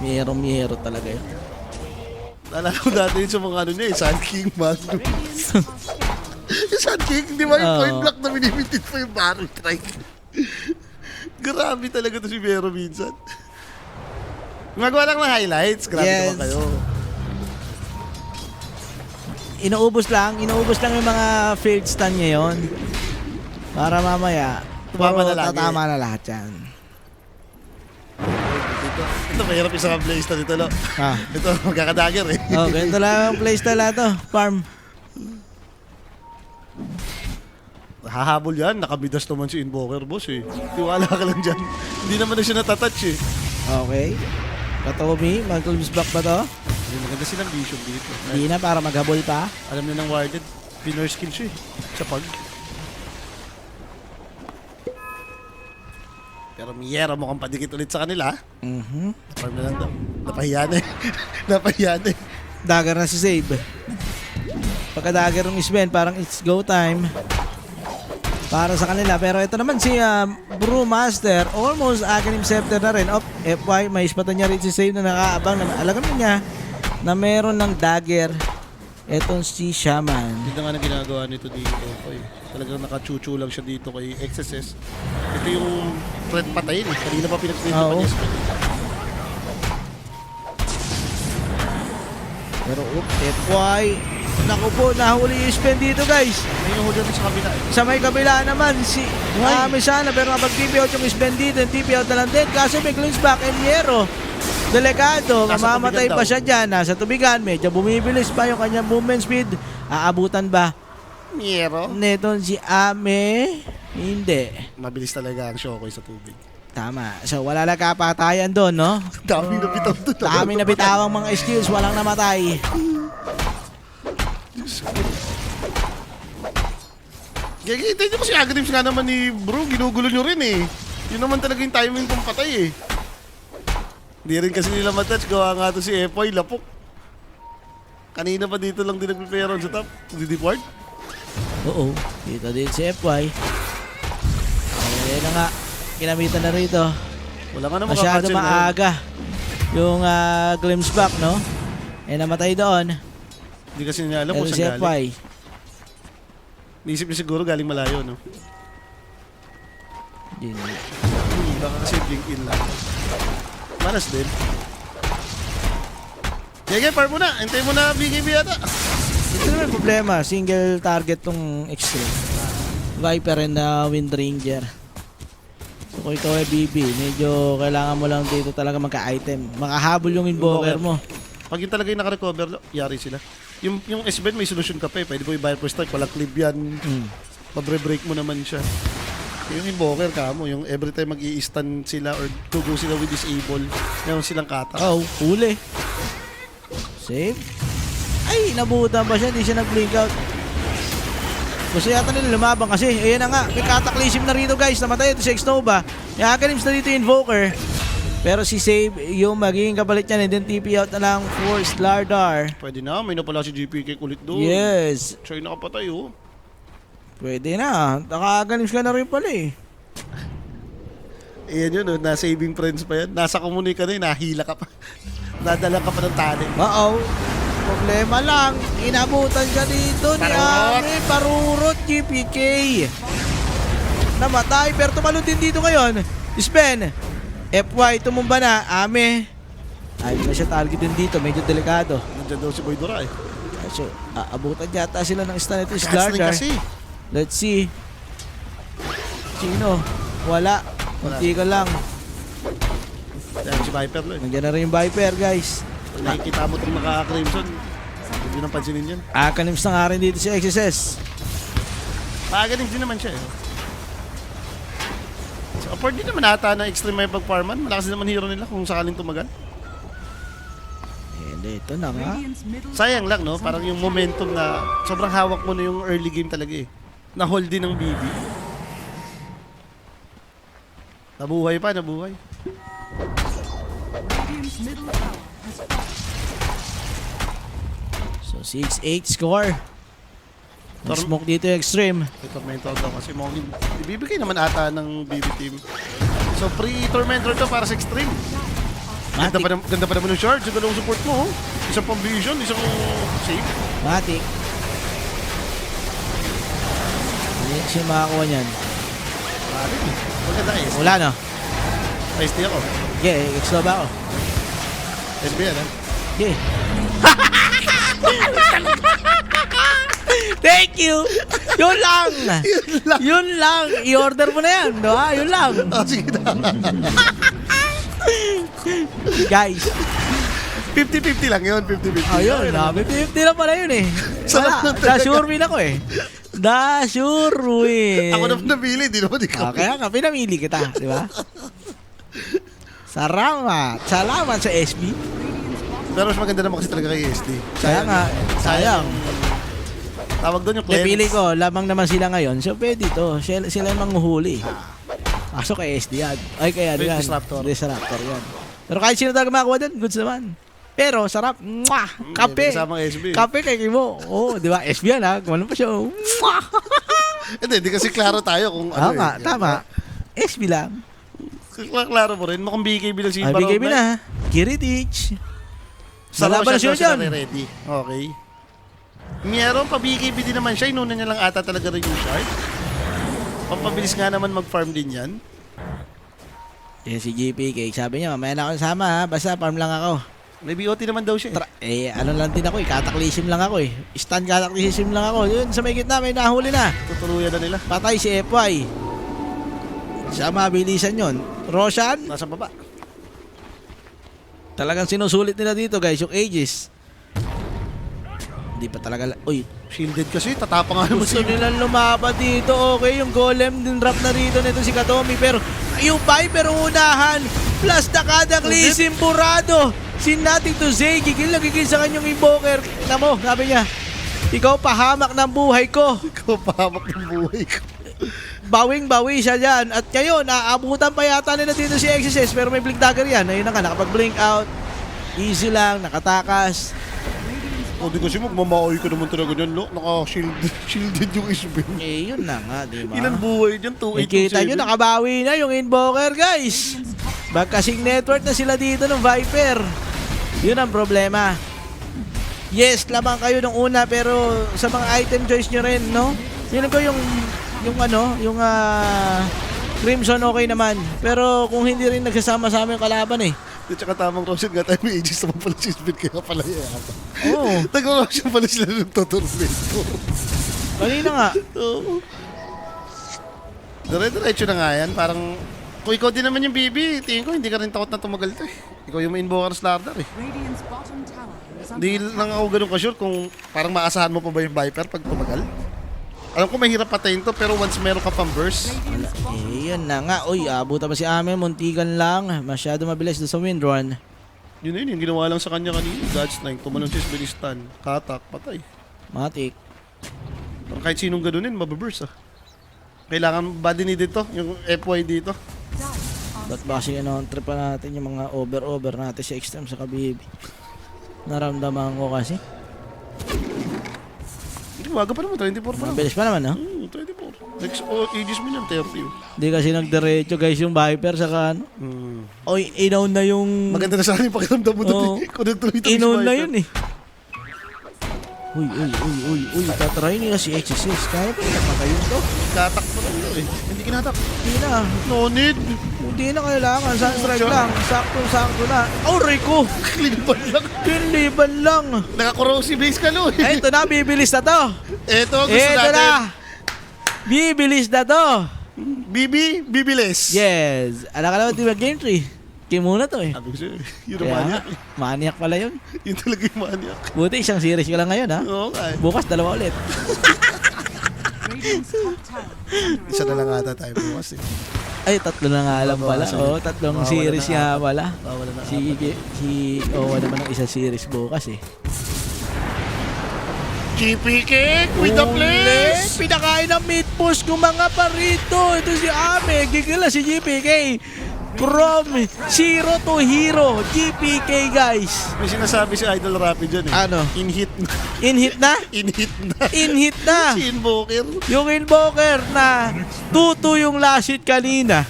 Miero talaga yun. Naalala ko dati yun sa mga ano niya eh, Sun King Magnum. Yung Sun King, di ba yung Oo. point block na minimitit pa yung barrel strike. Grabe talaga to si Miero minsan. Magawa lang ng highlights, grabe Yes. naman kayo. Inuubos lang yung mga field stun niya yun. Para mamaya, Tumama puro na lagi. tatama na lahat yan. Ito, mahirap isang ang playstyle ito, no? Ah. Ito, magkakadagger eh. Oh, ganito lang ang playstyle na to. Farm. Hahabol yan, nakabidas naman si Invoker, boss eh. Tiwala ka lang dyan. Hindi naman na siya natatouch eh. Okay. Katomi, mag-close back ba to? Hindi, maganda silang vision dito. Hindi na, para maghabol pa. Alam na ng warded, pinner skill siya eh. Sa pag. Pero Miero mukhang padikit ulit sa kanila. Farm na lang daw. Napahiya na eh. Napahiya na eh. Dagger na si Save. Pagka-dagger ng Isben, parang it's go time. Para sa kanila. Pero ito naman si Brewmaster. Almost Aghanim Scepter na rin. FY, may ispatan niya rin si Save na nakaabang. Alam niya na meron ng dagger. Etong si Shaman. Hindi na nga na ginagawa nito dito. Oy. Talagang nakachuchu lang siya dito kay XSS. Ito yung threat patayin eh. Kanina pa pinag-print pa Oo. niya. Pero FY. Naku po, nahuli yung spend dito guys. May yung huli rin sa kabila eh. Sa may kabila naman, si sana pero kapag TP out yung spend dito, yung TP out na lang din. Kaso may cleanse back and Miero. Delikado, Nasa mamamatay tubigan pa daw. siya dyan. Nasa tubigan, medyo bumibilis pa yung kanyang movement speed. Aabutan ba Miero. neton si Ame? Hindi. Mabilis talaga ang Shokoy sa tubig. Tama. So wala lang kapatayan doon, no? Dami na bitaw doon. Dami na bitawang mga skills, walang namatay. Gagawin nyo kasi agadims nga naman ni bro, ginugulo nyo rin eh. Yun naman talaga yung timing kong patay eh. Hindi rin kasi nila matouch, gawa nga to si Epoy, lapok. Kanina pa dito lang din nag-prepare on sa top. Di-depart. Oo. Dito din si FY. Ayan na nga. Kinamitan na rito. Wala nga na Masyado makakancel na. maaga yung glimpse back, no? Eh, namatay doon. Hindi kasi niya alam Pero kung si saan galing. FY. Naisip niya siguro galing malayo, no? Baka kasi blink in lang. Manas din. Sige, par mo na. Hintay mo na BKB yata. Ito naman problema. Single target tong extreme. Viper and Wind Ranger. So kung ikaw ay BB, medyo kailangan mo lang dito talaga magka-item. Makahabol yung invoker mo. Pag yun talaga yung naka-recover, yari sila. Yung S-Ben may solusyon ka pa eh. Pwede mo i-buy per strike, walang clip yan. Mabre-break mo naman siya. Yung invoker ka mo, yung every time mag-i-stun sila or to go sila with disable, meron silang kata. Oh, huli. Save. Ay, nabutan pa siya. Hindi siya nag-blink out. Gusto yata nila lumabang kasi. Ayan na nga. May cataclysm na rito guys. Namatay ito si X-Nova. Yung Aghanim's na dito yung Invoker. Pero si Save yung magiging kapalit niya. And then TP out na lang for Slardar. Pwede na, may napala si GPK ulit doon. Yes. Siya yung nakapatay oh. Pwede na. Naka-Aghanims ka na rin pala eh. Ayan yun, oh, na-saving friends pa yan. Nasa komunika na yun, nahila ka pa. Nadala ka pa ng talent. Uh-oh. Problema lang. Inabutan siya dito ni Parurot. Ame. Parurot GPK. Namatay pero tumalon din dito ngayon. Spen. FY tumumba na. Ame. Ay, na siya target din dito. Medyo delikado. Nandiyan daw si Boy Dora eh. So, aabutan yata sila ng stun ito. Gatsling Slardar. kasi. Let's see. Sino? Wala. Kunti ka lang. Yan si Viper lo eh. Nandiyan na rin yung Viper, guys. Kung nakikita mo itong naka-Crimson, hindi nang pansinin yan. Aghanims na nga rin dito si XSS. Pagaling din naman siya eh. So, afford din naman ata na extreme may pag-farman. Malakas din naman hero nila kung sakaling tumagal. Hindi, ito na nga. Sayang lang no, parang yung momentum na sobrang hawak mo na yung early game talaga eh. Na-hold din ng BB. Nabuhay pa, nabuhay. So, 6-8 score. Smoke dito yung extreme. May Tormentor daw kasi mukhang ibibigay naman ata ng BB team. So pre-Tormentor to para sa extreme. Ganda pa naman ng charge. Yung dalawang support mo. Oh. Isang pang vision, isang save. Matik. Hindi siya makakuha niyan. Matik eh. Maganda eh. Wala no? SD ako. Okay, X-Nova ako. SB yan eh. Okay. Thank you! Yun lang! Yun lang! I-order mo na yan, di ba? Yun lang! Oh, sige na. Guys, 50-50 lang yun, 50-50. ayun, 50-50 na pala yun eh. Sarap Wala, na talaga. da-sure win ako eh. Da-sure win. Ako naman napili, di naman ikaw. Kaya nga, pinamili kita, di ba? Salamat. Salamat sa SB. Pero mas maganda naman kasi talaga kay SD. Kaya nga, sayang. Tawag doon yung cleanse. Napili ko, lamang naman sila ngayon. So, pwede to. Sila yung manghuhuli. Kaso kay SD yan. Ay, kaya yan. Disruptor. Disruptor yan. Pero kahit sino talaga makakuha dyan, goods naman. Pero, sarap. Mwah! Kape. Kasamang SB. Kape kay Kimo. Oo, di ba? SB yan ha. Gumanon pa siya. Mwah! Hindi kasi klaro tayo kung ano Tama, eh. tama. SB lang. Klaro mo rin. Mukhang BKB lang si Ay, Baron BKB Knight. na ha. Kiritich. Sa Malaban na Roshan siya daw dyan. ready. Okay. Meron pa BKB din naman siya. Inuna niya lang ata talaga rin yung shard. Pampabilis nga naman mag-farm din yan. Yan si GPK. Sabi niya, mamaya na ako sama ha. Basta farm lang ako. May BOT naman daw siya. Ano lang din ako eh. Cataclysm lang ako eh. Stun cataclysm lang ako. Yun, sa may gitna, may nahuli na. Tutuluyan na nila. Patay si FY. Sa mabilisan yun. Roshan, Nasa baba. talagang sinusulit nila dito guys, yung Aegis. Hindi pa talaga, uy, Shielded kasi. Tatapang nga naman gusto siya. nilang lumaban dito. Okay, yung golem din drop na rito nito si Katomi. Pero yung Viper unahan. Plus na cataclysm burado. Sinating to Zay. Gigil sa kanyang invoker. Namo, sabi niya, ikaw pahamak ng buhay ko. Ikaw pahamak ng buhay ko. Bawing-bawi siya dyan. At ngayon, naabutan pa yata nila dito si XSS. Pero may blink dagger yan. Ayun na nga, nakapag-blink out. Easy lang, nakatakas. O di kasi magmamaoy ka naman talaga dyan, lo. Naka-shielded yung isbin. Eh, yun na nga, di ba? Ilan buhay dyan? 2, 8, Kita nyo, nakabawi na yung invoker, guys. Magkasing network na sila dito ng Viper. Yun ang problema. Yes, lamang kayo nung una, pero sa mga item choice nyo rin, no? Yun ko yung Crimson okay naman. Pero kung hindi rin nagsasama-sama yung kalaban eh. At saka tamang Roshan nga tayo, may ages naman pala si Isbin, kaya pala yata. Oo. Nag-Roshan pala sila ng Totormento. Kanina nga. Oo. Dire-diretso na nga yan, parang kung ikaw din naman yung BB, tingin ko hindi ka rin takot na tumagal to eh. Ikaw yung ma-invoker Slardar eh. Radiant's bottom tower is Hindi lang ako ganun ka-sure kung parang maasahan mo pa ba yung Viper pag tumagal. Alam ko mahirap patayin to, pero once meron ka pang burst, Eh, yun na nga. Uy, abutan pa si Ame. Muntikan lang. Masyado mabilis doon sa Windrun. Yun yung ginawa lang sa kanya kanina. God's Strength, tumalon si Sbelistan. Katak, patay. Matik. Kahit sinong ganunin, mababurst ah. Kailangan ba din dito? Yung FY dito? Ba't ba kasi trip pa natin yung mga over natin sa extreme sa Kabibi? Naramdaman ko kasi. Hindi, waga pa naman, 24 pa naman. Mabilis pa naman, no? 24. Next, ages mo niyan, 30. Hindi kasi nagdiretso guys yung Viper saka ano. Oy, inaw na yung... Maganda na sana yung pakiramdam mo doon. Oo. Kung nagtuloy-tuloy Inaw si na Viper. yun eh. Uy, tatry niya si XSS. Kaya pa rin matayin to. Katak pa lang yun eh. Hindi kinatak. Hindi na. No need. Hindi na kailangan. Sunstrike lang. Sakto na. Oh, Rico! Liliban lang. Pinliban lang. Naka-corrosive base ka lo eh. Eh, ito na. Bibilis na to. Eto, gusto Ito natin. na. Bibilis na to. Bibiles. Yes. Alam ka naman, di ba game 3? Kimuna to eh. Sabi ko sa'yo, yun ang Kaya nga, maniac. maniac pala yun. Yun talaga yung maniac. Buti isang series ka lang ngayon ha. Oo nga eh. Bukas dalawa ulit. Radiant's top tower is under Isa na lang ata tayo bukas eh. Ay, tatlo na nga lang pala. Bawasan. Oo, tatlong Bawalan series na nga pala. Bawala na Si Owa naman ng isang series bukas eh. GP Kick with the place. Pinakain ng meat push ko mga parito. Ito si Ame. Gigila si GPK. From zero to hero. GPK guys. May sinasabi si Idol Rapid dyan eh. Ano? In-hit na. In-hit na? In-hit na. In-hit na. Si Invoker. Yung Invoker na 2-2 yung last hit kanina.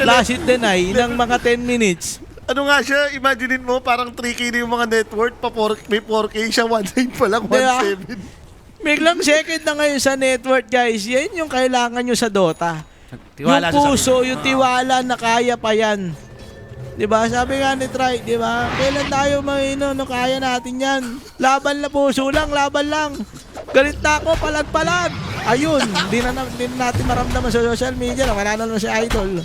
Last hit din ay ng mga 10 minutes. Ano nga siya, imaginein mo, parang 3K na yung mga net worth, may 4K siya, 1.9 pa lang, Diba? 1.7. Biglang second na ngayon sa network guys. Yan yung kailangan nyo sa Dota. Tiwala yung sa puso, sarili. yung tiwala na kaya pa yan. Diba? Sabi nga ni Try, diba? Kailan tayo no, kaya natin yan. Laban na puso lang, laban lang. Galit na ako, palag-palag. Ayun, di na natin maramdaman sa social media na wala na naman si Idol.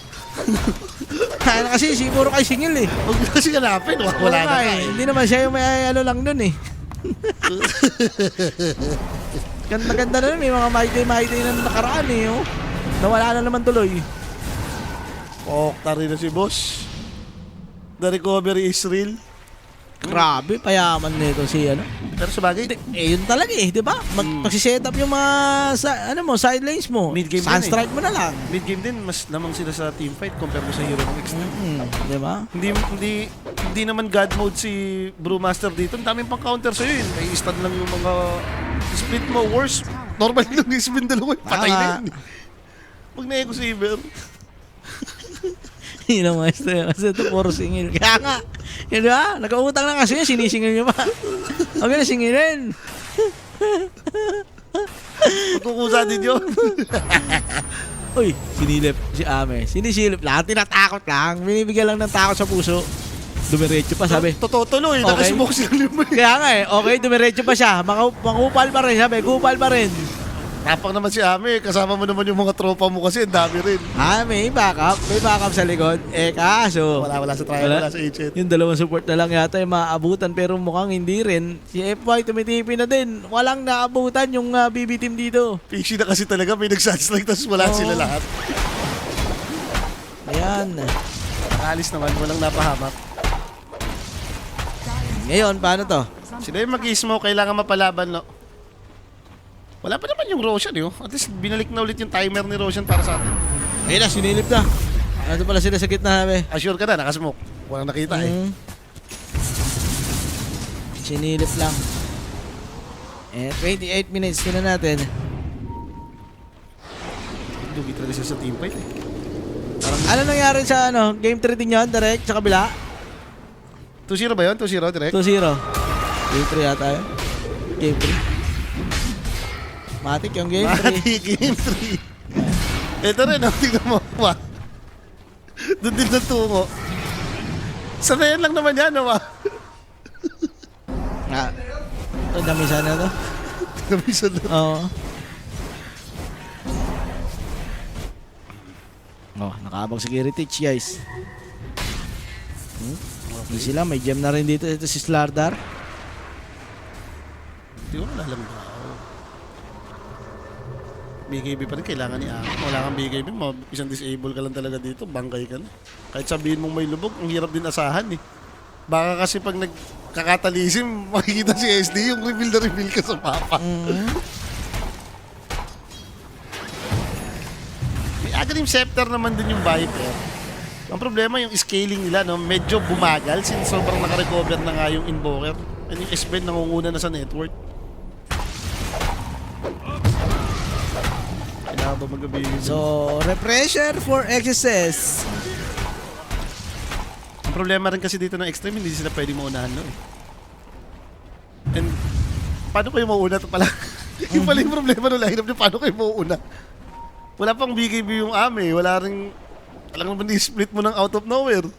Kaya kasi siguro kay singil eh. Huwag mo kasi hanapin, wala Wala na nga eh. Hindi naman siya yung may ano lang dun eh. Ganda-ganda na nun, may mga mighty na nakaraan eh. Oh. Nawala na naman tuloy. Okta rin na si boss. The recovery is real. Grabe, payaman nito si ano. Pero sa bagay, Yun talaga eh, di ba? Magsiset up yung mga side lanes mo. Mid-game Sunstrike mo na lang. mid-game din, mas lamang sila sa teamfight compare mo sa Hero ng Extreme. Di ba? Hindi naman God mode si Brewmaster dito. Ang daming pang counter sa'yo yun. May stun lang yung mga split mo. Worse, normal lang yung spin dalawa. Patay na yun. Pag na-echo saver. Yun ang maestro yun. Kasi ito puro singil. Kaya nga. Yun ba? Nagkautang na kasi yun. Sinisingil nyo pa. Huwag na singilin. Magkukusa din yun. Uy, sinilip si Ame. Sinisilip lang. Tinatakot lang. Binibigyan lang ng takot sa puso. Dumiretso pa, sabi. Totoo tuloy. Okay. Nakasmoke sila naman. Kaya nga eh. Okay, dumiretso pa siya. Makupal pa rin. Sabi, kupal pa rin. Tapang naman si Ame. Kasama mo naman yung mga tropa mo kasi. Ang dami rin. May backup. May backup sa likod. Kaso. Wala sa trial. Wala sa agent. Yung dalawang support na lang yata yung maaabutan pero mukhang hindi rin. Si FY tumitipi na din. Walang naabutan yung BB team dito. Fishy na kasi talaga. May nagsaslike tapos wala Oo. sila lahat. Ayan. Nakalis naman. Walang napahamak. Ngayon, paano to? Sila yung mag-smoke. Kailangan mapalaban, no? Wala pa naman yung Roshan, yo. At least binalik na ulit yung timer ni Roshan para sa atin. Ayun na, sinilip na. Ano pala sila sa gitna, sabi. Assure ka na, nakasmoke. Walang nakita eh. Sinilip lang. 28 minutes na natin. Dugi talaga siya sa teamfight eh. Ano nangyari sa game 3 din yun? Direct sa kabila? 2-0 ba yun? 2-0 direct? 2-0. Game 3 yata yun. Game 3. Matik yung game 3. Mati, game 3. Ito rin, tingnan mo. Doon din natungo. Sanayan lang naman yan, nawa. Ito, dami sana to. Namisan lang. Oo. Nakaabang si Kiritich, guys. Easy lang, may gem na rin dito. Ito si Slardar. Hindi ko alam ba. BKB pa rin, kailangan ni Ako. Wala kang BKB, isang disable ka lang talaga dito, bangkay ka na. Kahit sabihin mong may lubog, ang hirap din asahan eh. Baka kasi pag nagkakatalisim, makikita si SD yung reveal na reveal ka sa mapa. May Aghanim Scepter naman din yung Viper. Ang problema yung scaling nila, no, medyo bumagal since sobrang nakarecover na nga yung Invoker. And yung S-Ben nangunguna na sa network. Kailangan ba magabi? So, repressure for XSS. Ang problema rin kasi dito ng Extreme, hindi sila pwede maunahan, no? And paano kayo mauuna to pala? Yung pala yung problema ng lineup nyo, paano kayo mauuna? Wala pang BKB yung Ame, wala rin, alam mo ba split mo ng out of nowhere?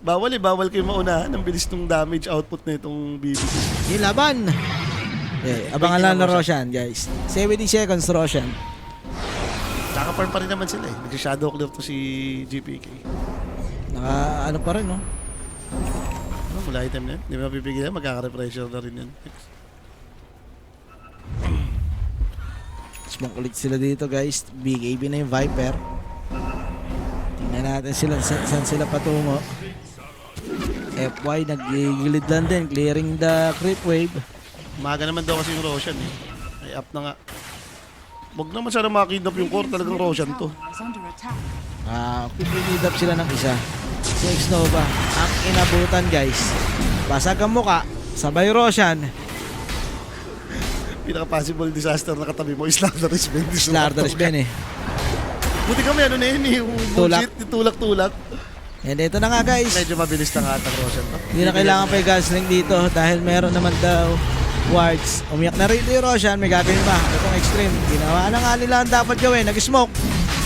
Bawal kayo maunahan, ang bilis ng damage output na itong BBT. Yung laban. Okay, abangan lang na Roshan, guys. 70 seconds, Roshan. Naka-farm pa rin naman sila eh. Nag-shadow clear to si GPK. Ano pa rin, no? Ano, mula item na yan? Hindi mo mapipigil yan, magkaka-refresher na rin yan. Smoke ulit sila dito, guys. Big AB na yung Viper. Tingnan natin sila saan sila patungo. FY nagigilid lang din, clearing the creep wave. Umaga naman daw kasi yung Roshan eh. Ay up na nga. Huwag naman sana makakidnap yung core, talagang Roshan to. Tower is under attack. Pipilid up sila ng isa. Si Xnova, ang inabutan, guys. Basag ang muka, sabay Roshan. Pinaka-possible disaster na katabi mo, Slardar is Ben. Slardar is Ben eh. Buti kami ano na yun eh, yung bullshit, yung tulak-tulak. And ito na nga, guys. Medyo mabilis na nga atang Roshan to. Hindi na kailangan pa yung Gunsling dito dahil meron naman daw wards. Umiyak na rin yung Roshan, may gagawin pa. Itong Extreme, ginawa na nga nila ang dapat gawin. Nag-smoke.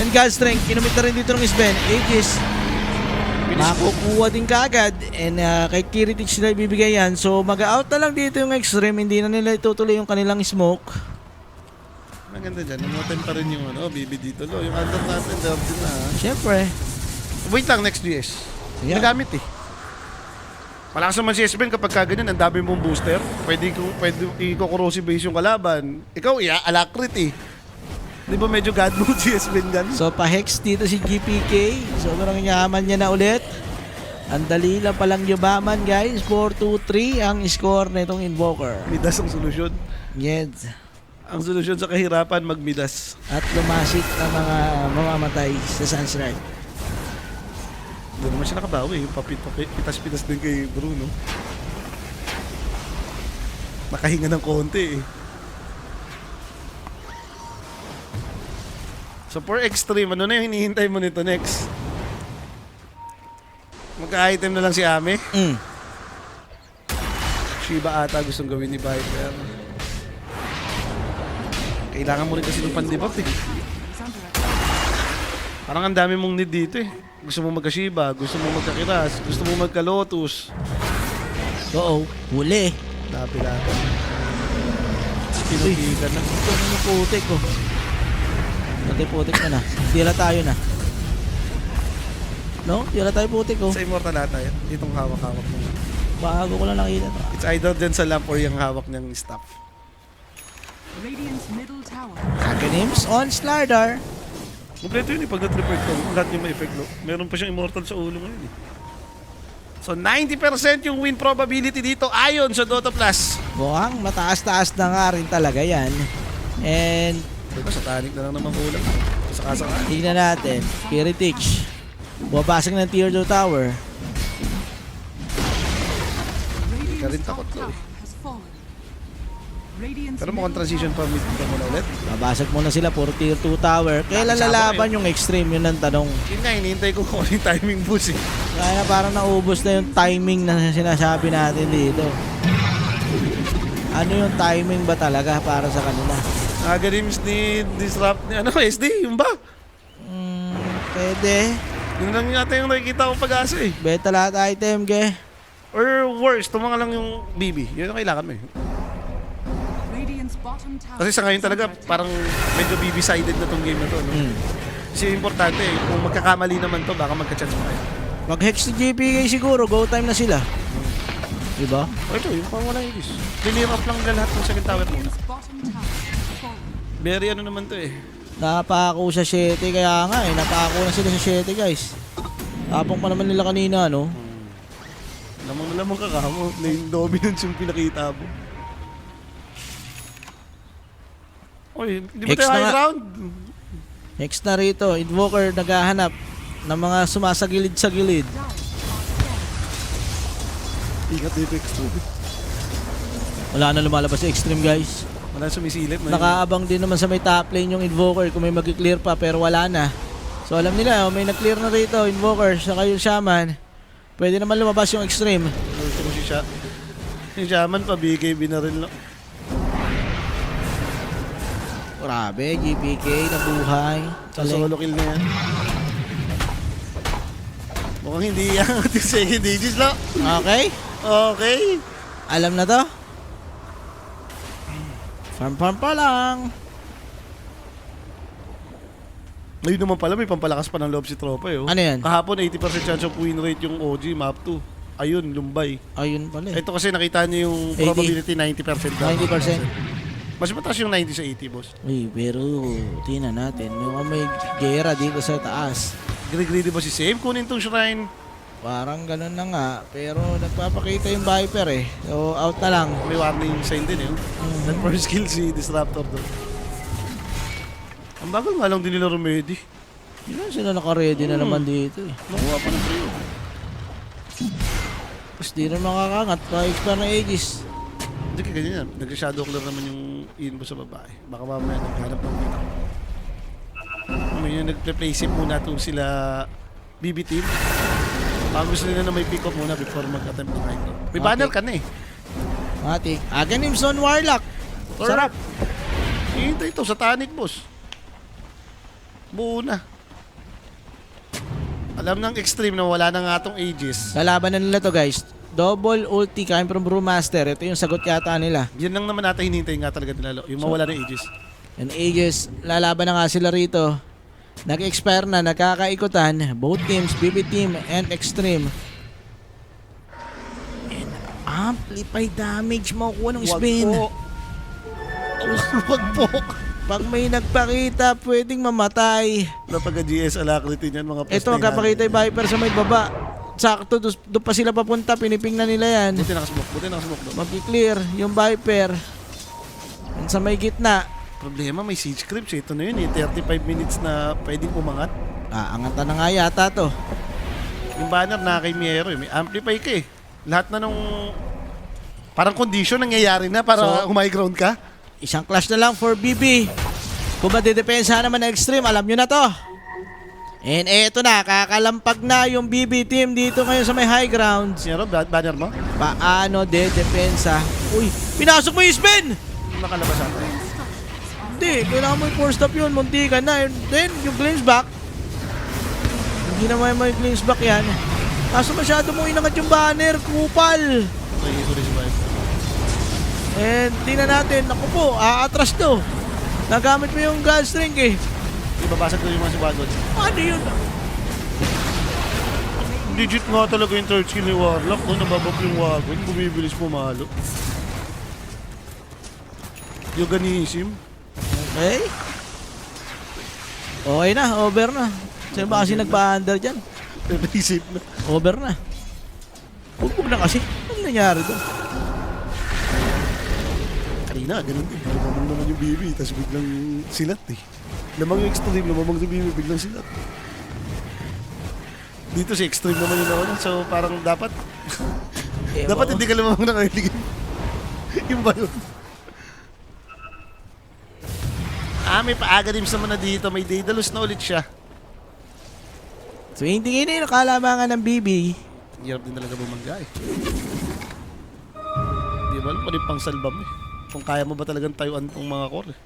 And Gunsling, kinumit na rin dito ng Sven. Aegis. Makukuha din kaagad. And kay Kiritich sila ibibigay yan. So mag-out na lang dito yung Extreme. Hindi na nila itutuloy yung kanilang smoke. Maganda dyan, namutin pa rin yung BB dito. Yung under natin, dev din na. Siyempre. Wait lang, next GS. Yeah. Nagamit eh. Malakas naman si S-Ben kapag kaganyan, ang dami mong booster. Pwede i-corrosive base yung kalaban. Ikaw, alakrit eh. Di ba medyo god mode si S-Ben gan? So pa-hex dito si GPK. Sobrang yaman niya na ulit. Ang dali lang palang yumaman, guys. 4-2-3 ang score na itong Invoker. Midas ang solusyon. Yes. Ang solusyon sa kahirapan, magmidas. At lumasit ang mga mamamatay sa Sunstrike. Doon naman siya nakabawi. Yung pitas-pitas din kay Bruno. Nakahinga ng konti eh. So for Extreme, ano na yung hinihintay mo nito next? Magka-item na lang si Ame. Shiba ata gustong gawin ni Viper. Kailangan mo rin kasi ng pandibap eh. Is under attack. Parang ang dami mong need dito eh. Gusto mo magka-Shiba, gusto mo magka-Kiras, gusto mo magka-Lotus. Oo, huli. Lapi-lapi. Pinupigan na. Ito na yung putik ko. Putik na na. Tira tayo na. No? Tira tayo putik ko. Sa Immortal ata yan. Itong hawak-hawak mo. Bago ko lang nakita to. It's either dyan sa lamp or yung hawak niyang staff. Radiant's middle tower. Aghanim's on Slardar. Kompleto yun eh. Pag na-tripert ko, lahat yung may effect no? Meron pa siyang Immortal sa ulo ngayon eh. So 90% yung win probability dito ayon sa Dota Plus. Mukhang mataas-taas na nga rin talaga yan. And Diba, satanic na lang naman kulang. Saka-saka. tingnan natin. Kiritich. Bumabasag ng tier 2 tower. Ka rin Radiant's takot top to eh. tower has fallen. Radiant's Pero mukhang middle transition pa mid ka muna ulit. Babasag muna sila for tier 2 tower. Kailan lalaban yung Extreme? Yun ang tanong. Yun nga, hinihintay ko kung ano yung timing boost eh. Kaya parang naubos na yung timing na sinasabi natin dito. Ano yung timing ba talaga para sa kanila? Aghanim ni disrupt ni SD, yung ba? Pwede. Yun lang yata yung nakikita ko pag-asa eh. Beta lahat item, ge. Or worse, tumanga lang yung BB. Yun ang kailangan mo eh. Radiant's bottom tower. Kasi sa ngayon talaga, parang medyo BB-sided na tong game na to. No? Kasi importante eh, kung magkakamali naman to, baka magka-chance pa kayo. Mag-hex ni JPK siguro, go time na sila. Diba? O ito, yung pang wala ibis. Clear off lang nila lahat ng second tower muna. Radiant's bottom tower has fallen. Very ano naman to eh. Napako sa 7, kaya nga napako na sila sa 7, guys. Tapong pa naman nila kanina, no? Lamang ka kamo. Lane dominance yung pinakita mo. Oy, di ba Hex tayo na high nga. ground? Next na rito, Invoker naghahanap ng mga sumasagilid sa gilid. Ingat dito extreme. Wala na lumalabas sa extreme, guys. Wala sumisilip. Nakaabang din naman sa may top lane yung Invoker kung may mag-clear pa pero wala na. So alam nila, may nag-clear na rito, Invoker, saka yung Shaman. Pwede naman lumabas yung extreme. Ito ko siya. Yung Shaman pa, BKB na rin lang. Grabe, GPK, nabuhay. Sa solo kill na yan. Mukhang hindi yan. Yung second ages lang. Okay, Okay. alam na to. Farm pa lang. Ngayon naman pala, may pampalakas pa ng loob si Tropa eh. Oh. Ano yan? Kahapon, 80% chance of win rate yung OG, map 2. Ayun, lumbay. Ayun pala eh. Ito kasi nakita niyo yung 80. probability 90% daw. 90%. Mas mataas yung 90 sa 80, boss. Uy, pero tingnan natin. Yung may gera dito sa taas. Greedy ba si Save? Kunin tong shrine. Parang ganun na nga. Pero nagpapakita yung Viper eh. So out na lang. May warning sign din eh. Nag-first kill si Disruptor doon. Ang bagal nga lang din nila Remedy. Yun lang sila naka-ready na naman dito eh. Nakuha pa ng trio. Tapos di na makakangat. Pa-expire na Aegis. Hindi ka ganyan yan. Nag-shadow clear naman yung inbo sa babae. Baka mamaya naghanap ng dito. May nag-play safe muna itong sila BB team. Baka gusto nila na may pick up muna before mag-attempt ng high ground. May Okay. banner ka na eh. Matik. Aganimson Warlock. Sarap. Hihintay ito sa Tanic, boss. Buo na. Alam ng extreme na wala na nga itong Aegis. Lalaban na nila to guys. Double ulti coming from Brewmaster. Ito yung sagot yata nila. Yan lang naman natin hinihintay nga talaga nila. Yung mawala ng Aegis. And Aegis, lalaban na nga sila rito. Nag-expire na, nagkakaikutan. Both teams, BB Team and Extreme. And amplify damage makukuha ng spin. Wag po. Pag may nagpakita, pwedeng mamatay. Napag-GS alacrity niyan mga Ito, magkapakita yung Viper sa may baba. Sakto, doon pa sila papunta. Piniping na nila yan. Buti nakasmoke doon. Mag-clear yung Viper. And sa may gitna, Problema, may siege creeps. Ito na yun eh. 35 minutes na pwedeng umangat. angatan na nga yata to. Yung banner na kay Miero eh. May amplify ka eh. Lahat na nung parang condition nangyayari na para So, high ground ka. Isang clash na lang for BB. Kung madedepensa naman ng Extreme, alam nyo na to. And eto na, kakalampag na yung BB team dito ngayon sa may high ground. Miero, banner mo? Paano dedepensa? Uy, pinasok mo yung spin! Nakalabas ata. Hindi, kailangan mo yung 4-stop yun, munti ka na. And then, yung glimpse back. Hindi naman mo yung glimpse back yan. Kaso masyado mo inangat yung banner, kupal. Okay, ito rin si Viper. And tingnan natin, naku po, aatras to. Nagamit mo yung gas string eh. Ibabasag ko yung mga si Wagon. Ano yun? Legit nga talaga yung third skill ni Warlock. No? Nababab yung Wagon. Bumibilis pumalo. Yoganism. Okay. Okay na, over na. Sino ba kasi nagpa-under dyan? Naisip na. Over na. Huwag na kasi. Ano nangyari doon? Kanina, ganun din. Lumamang naman yung BB. Tapos biglang silat eh. Lamang yung extreme. Lumamang sa BB. Biglang silat. Dito si extreme naman yung naman. So parang dapat dapat hindi ka lumamang ng early game. Yung ba yun? May pa-agadims naman na dito. May Daedalus na ulit siya. So hindi kayo yung kalamangan ng BB. Hirap din talaga bumangga eh. Di ba? Ano yung pang salbam eh. Kung kaya mo ba talagang tayuan tong mga core eh.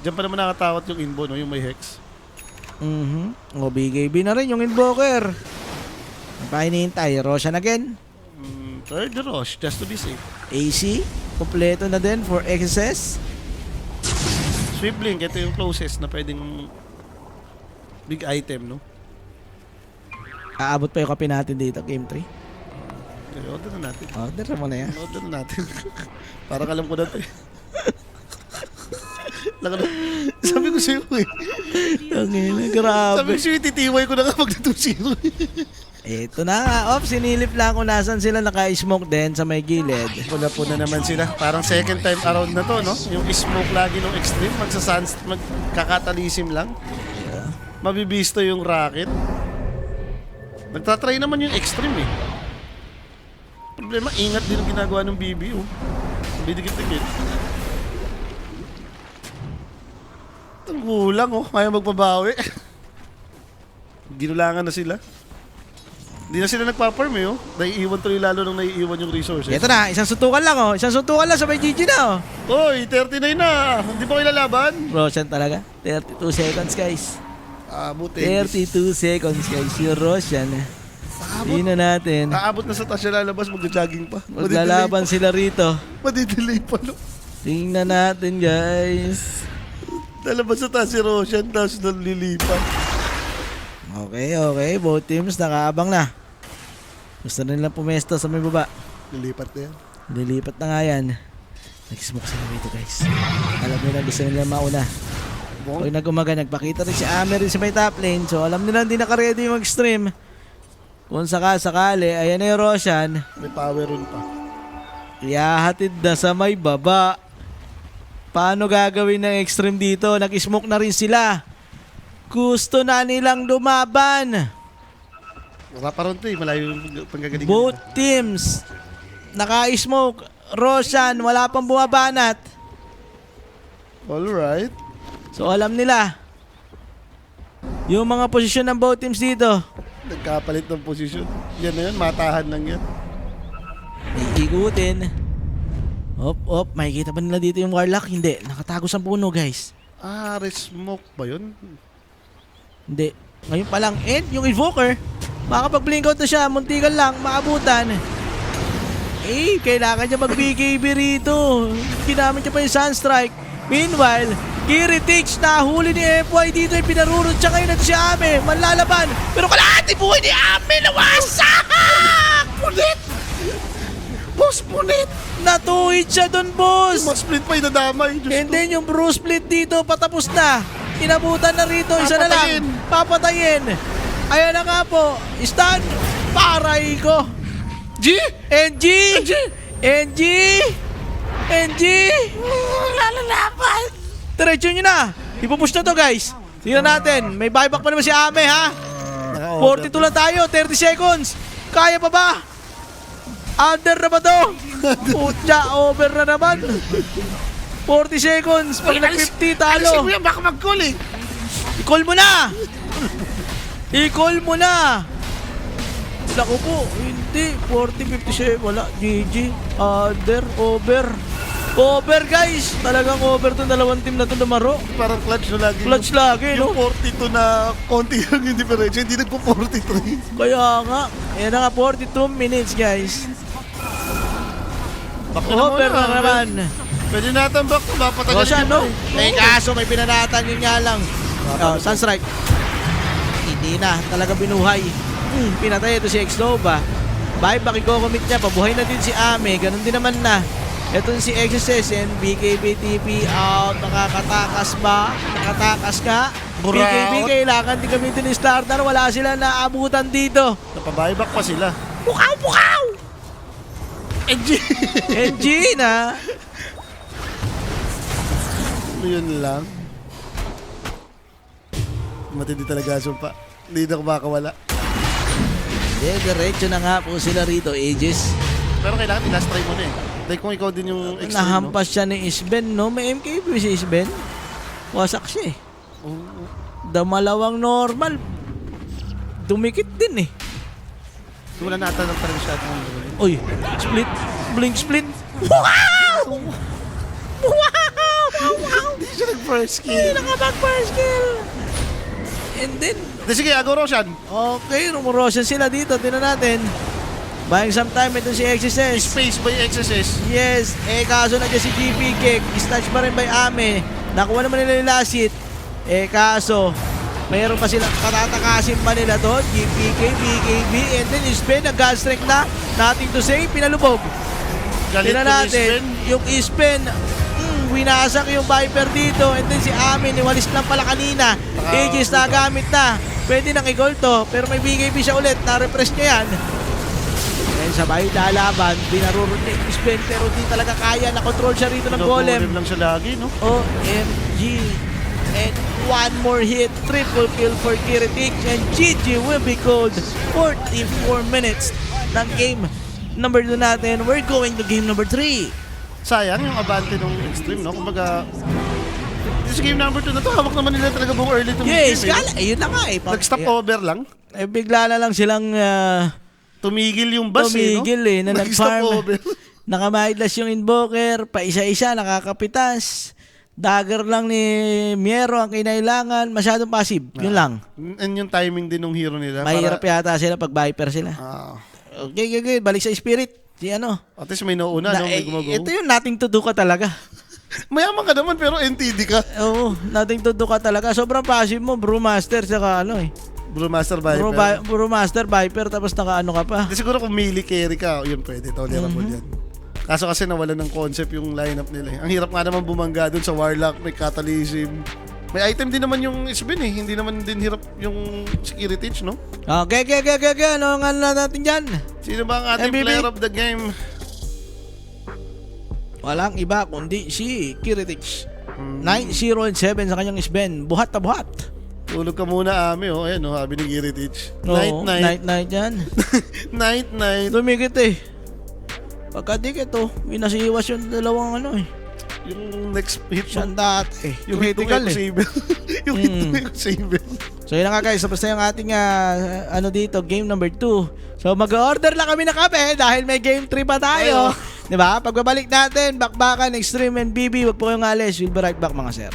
Diyan pa naman nakatakot yung inbo, no? Yung may hex. O BKB na rin yung Invoker. Ang pa hinihintay, Roshan again. Third rush, just to be safe. AC, kompleto na din for XSS. Swift Blink, ito yung closest na pwedeng big item, no? Aabot pa yung kape natin dito, game 3. Okay, order na natin. Order mo na yan. Order na natin. Parang alam ko na ito eh. Sabi ko sa'yo eh. Ang ina, grabe. Sabi ko sa'yo, titiway ko na kapag na 2-0. Ito na nga. Sinilip lang kung nasan sila naka-smoke din sa may gilid. Puna-puna naman sila. Parang second time around na to, no? Yung smoke lagi ng extreme, magkakatalisim lang. Mabibisto yung rocket. Nagtatry naman yung extreme eh. Problema, ingat din ang ginagawa ng BB, oh. Bidikit-dikit. Ang gulang, oh. Kaya magpabawi. Ginulangan na sila. Hindi na sila nagpa-farm eh, oh. Naiiwan tuloy lalo nang naiiwan yung resources. Ito na, isang suntukan lang oh. Isang suntukan lang sa may GG na oh. Oy, 39 na. Hindi pa kayo lalaban? Roshan talaga. 32 seconds guys. Buti. 32 seconds guys. Yung Roshan. Yun na natin. Aabot na sa taas siya lalabas, mag-jogging pa. Maglalaban sila rito. Madidelay pa, no? Tingnan natin guys. Lalabas sa taas si Roshan, tapos nalilipat. Okay. Both teams nakaabang na. Gusto na nilang pumesto sa may baba. Lilipat na yan. Lilipat na nga yan. Nag-smoke sila rito guys. Alam nila gusto nila mauna. Pag nag-umaga, nagpakita rin si Ame rin sa may top lane. So alam nila hindi naka-ready mag-stream. Kung sakali, ayan na yung Roshan. May power run pa. Iyahatid na sa may baba. Paano gagawin ng extreme dito? Nag-smoke na rin sila. Gusto na nilang lumaban. Wala pa ron to eh, malayo yung panggagalingan. Both teams naka-smoke. Roshan, wala pang bumabanat. Alright. So alam nila yung mga posisyon ng both teams dito. Nagkapalit ng posisyon. Yan na yun, matahan lang yan. Iikutin. Op, makikita ba nila dito yung Warlock? Hindi, nakatago sa puno guys. Smoke ba yun? Hindi, ngayon pa lang. And yung Invoker, makapag-blink out na siya, muntikan lang, maabutan. Kailangan niya mag-BKB rito. Ginamit niya pa yung Sunstrike. Meanwhile, Kiritix na huli ni FY dito ay pinarurot siya ngayon at si Ame. Manlalaban. Pero kalahati buhay ni Ame nawasak! Punit! Boss, punit! Natuhid siya dun, boss! Mas split pa yung nadamay. And then yung Bruce Split dito patapos na. Inabutan na rito, isa na lang. Papatayin. Ayan na nga po. Stun. Paray ko. NG! Lalalaban. Diretso nyo na. Ipupush na to guys. Tingnan natin. May buyback pa naman si Ame ha. 42 lang tayo. 30 seconds. Kaya pa ba? Under na ba to? Pucha, over na naman. 40 seconds. Pag nag-50 talo. Alisin mo yan, baka mag-call eh. I-call mo na! I-call mo na! Naku po, hindi. 40-57, wala. GG. Under, over. Over guys! Talagang over tong dalawang team na to namaro. Parang clutch na lagi. Clutch lagi, no? Yung 42 na konti lang yung difference. Hindi nagpo-43. Kaya nga. Ayan na nga, 42 minutes guys. Over na naman. Pwede natin back to mapatagal. Roshan, no? Kaso may pinanatan yun nga lang. Sunstrike. Hindi na. Talaga binuhay. Pinatay ito si X-Nova. Buyback, i-commit niya. Pabuhay na din si Ame. Ganun din naman na. Ito si XSSN. BKB TP out. Nakakatakas ba? Nakatakas ka? BKB kailangan din gamitin ni Starter. Wala sila naabutan dito. Napabuyback pa sila. Pukaw! NG na. Yun lang. Matindi talaga sumpa. Hindi na kumakawala. Diretso na nga po sila rito, Aegis. Pero kailangan i-last try mo na eh. Dahil kung ikaw din yung extreme, Nahampas siya ni Isben, no? May MKB si Isben. Wasak siya eh. Damalawang normal. Dumikit din eh. So, wala nata ng parang shot mo. Uy, split. Blink split. Wow! Hindi siya nag-first Hindi kill. nakapag-first kill. And then, Sige, agaw Roshan. okay, rumorosyan sila dito. Tingnan natin. Buying some time ito si XSS. Space by XSS. Yes, kaso na dyan si GP Kick. Snatch pa rin by Ame. Nakuha naman nila yung last hit. Kaso, mayroon pa silang patatakasin pa nila to. GPK, BKB, and then Isben, nag-gas strike na. Nothing to say, pinalubog. Galit Tingnan ko ni natin, Isben. yung Isben, winasak yung Viper dito. And then si Ame, niwalis lang pala kanina. Aegis na gamit na. Pwede nang i-gold to, pero may BKB siya ulit. Na-refresh niya yan. And sabay lalaban, binarurot niya yung Sven, pero di talaga kaya. Na-control siya rito ng golem. Golem lang siya lagi, no? OMG. And one more hit, triple kill for Kiritich, and GG will be called. 44 minutes ng game number 2 natin. We're going to game number 3. Sayang yung abante ng extreme, no? Kumbaga, sa game number 2 na to, hawak naman nila talaga buong early to Yes, mid game. kala, ayun na nga eh. Nag-stop over lang. Eh, bigla na lang silang Tumigil yung bus, tumigil eh, no? na Nag-stop nag-farm. over. Nakamaylas yung invoker, pa isa-isa, nakakapitas. Dagger lang ni Miero ang kinailangan, masyadong passive. Yun lang. And yung timing din ng hero nila. Mahirap yata sila pag Viper sila. Ah. Okay, balik sa Spirit. Si ano? At least may nauna, no? May gumago. Ito yung nothing to do ka talaga. Mayaman ka naman, pero NTD ka. Oo, nothing to do ka talaga. Sobrang passive mo, Brewmaster, saka ano eh. Brewmaster Viper. Brewmaster, Viper, tapos naka ano ka pa. Di siguro kung melee carry ka, yun pwede. Tolerable yan. Kaso kasi nawalan ng concept yung lineup nila. Ang hirap nga naman bumangga dun sa Warlock, may Catalysm. May item din naman yung Sven eh. Hindi naman din hirap yung security, no? Okay. Ano nga natin dyan? Sino ba ang ating MBB? player of the game? Walang iba kundi si Kiritich. 9-0-7 sa kanyang Sven. Buhat na buhat. Tulog ka muna, Ami, oh. Ayan, oh, sabi ni Kiritich. Oo, Night. Night yan. Night. Lumikit eh. Pagkadikit oh, winasiwas yung dalawang ano eh. Yung next hit mo. Siyang dati eh. Yung hit Critical mo, eh. Saber. Yung hit mo, Saber. So yun na nga guys, tapos na yung ating ano dito, game number 2. So mag-order lang kami na kape dahil may game 3 pa tayo. Diba? Pagbabalik natin, bakbakan, Extreme and BB, wag po kayong alis. We'll be right back mga sir.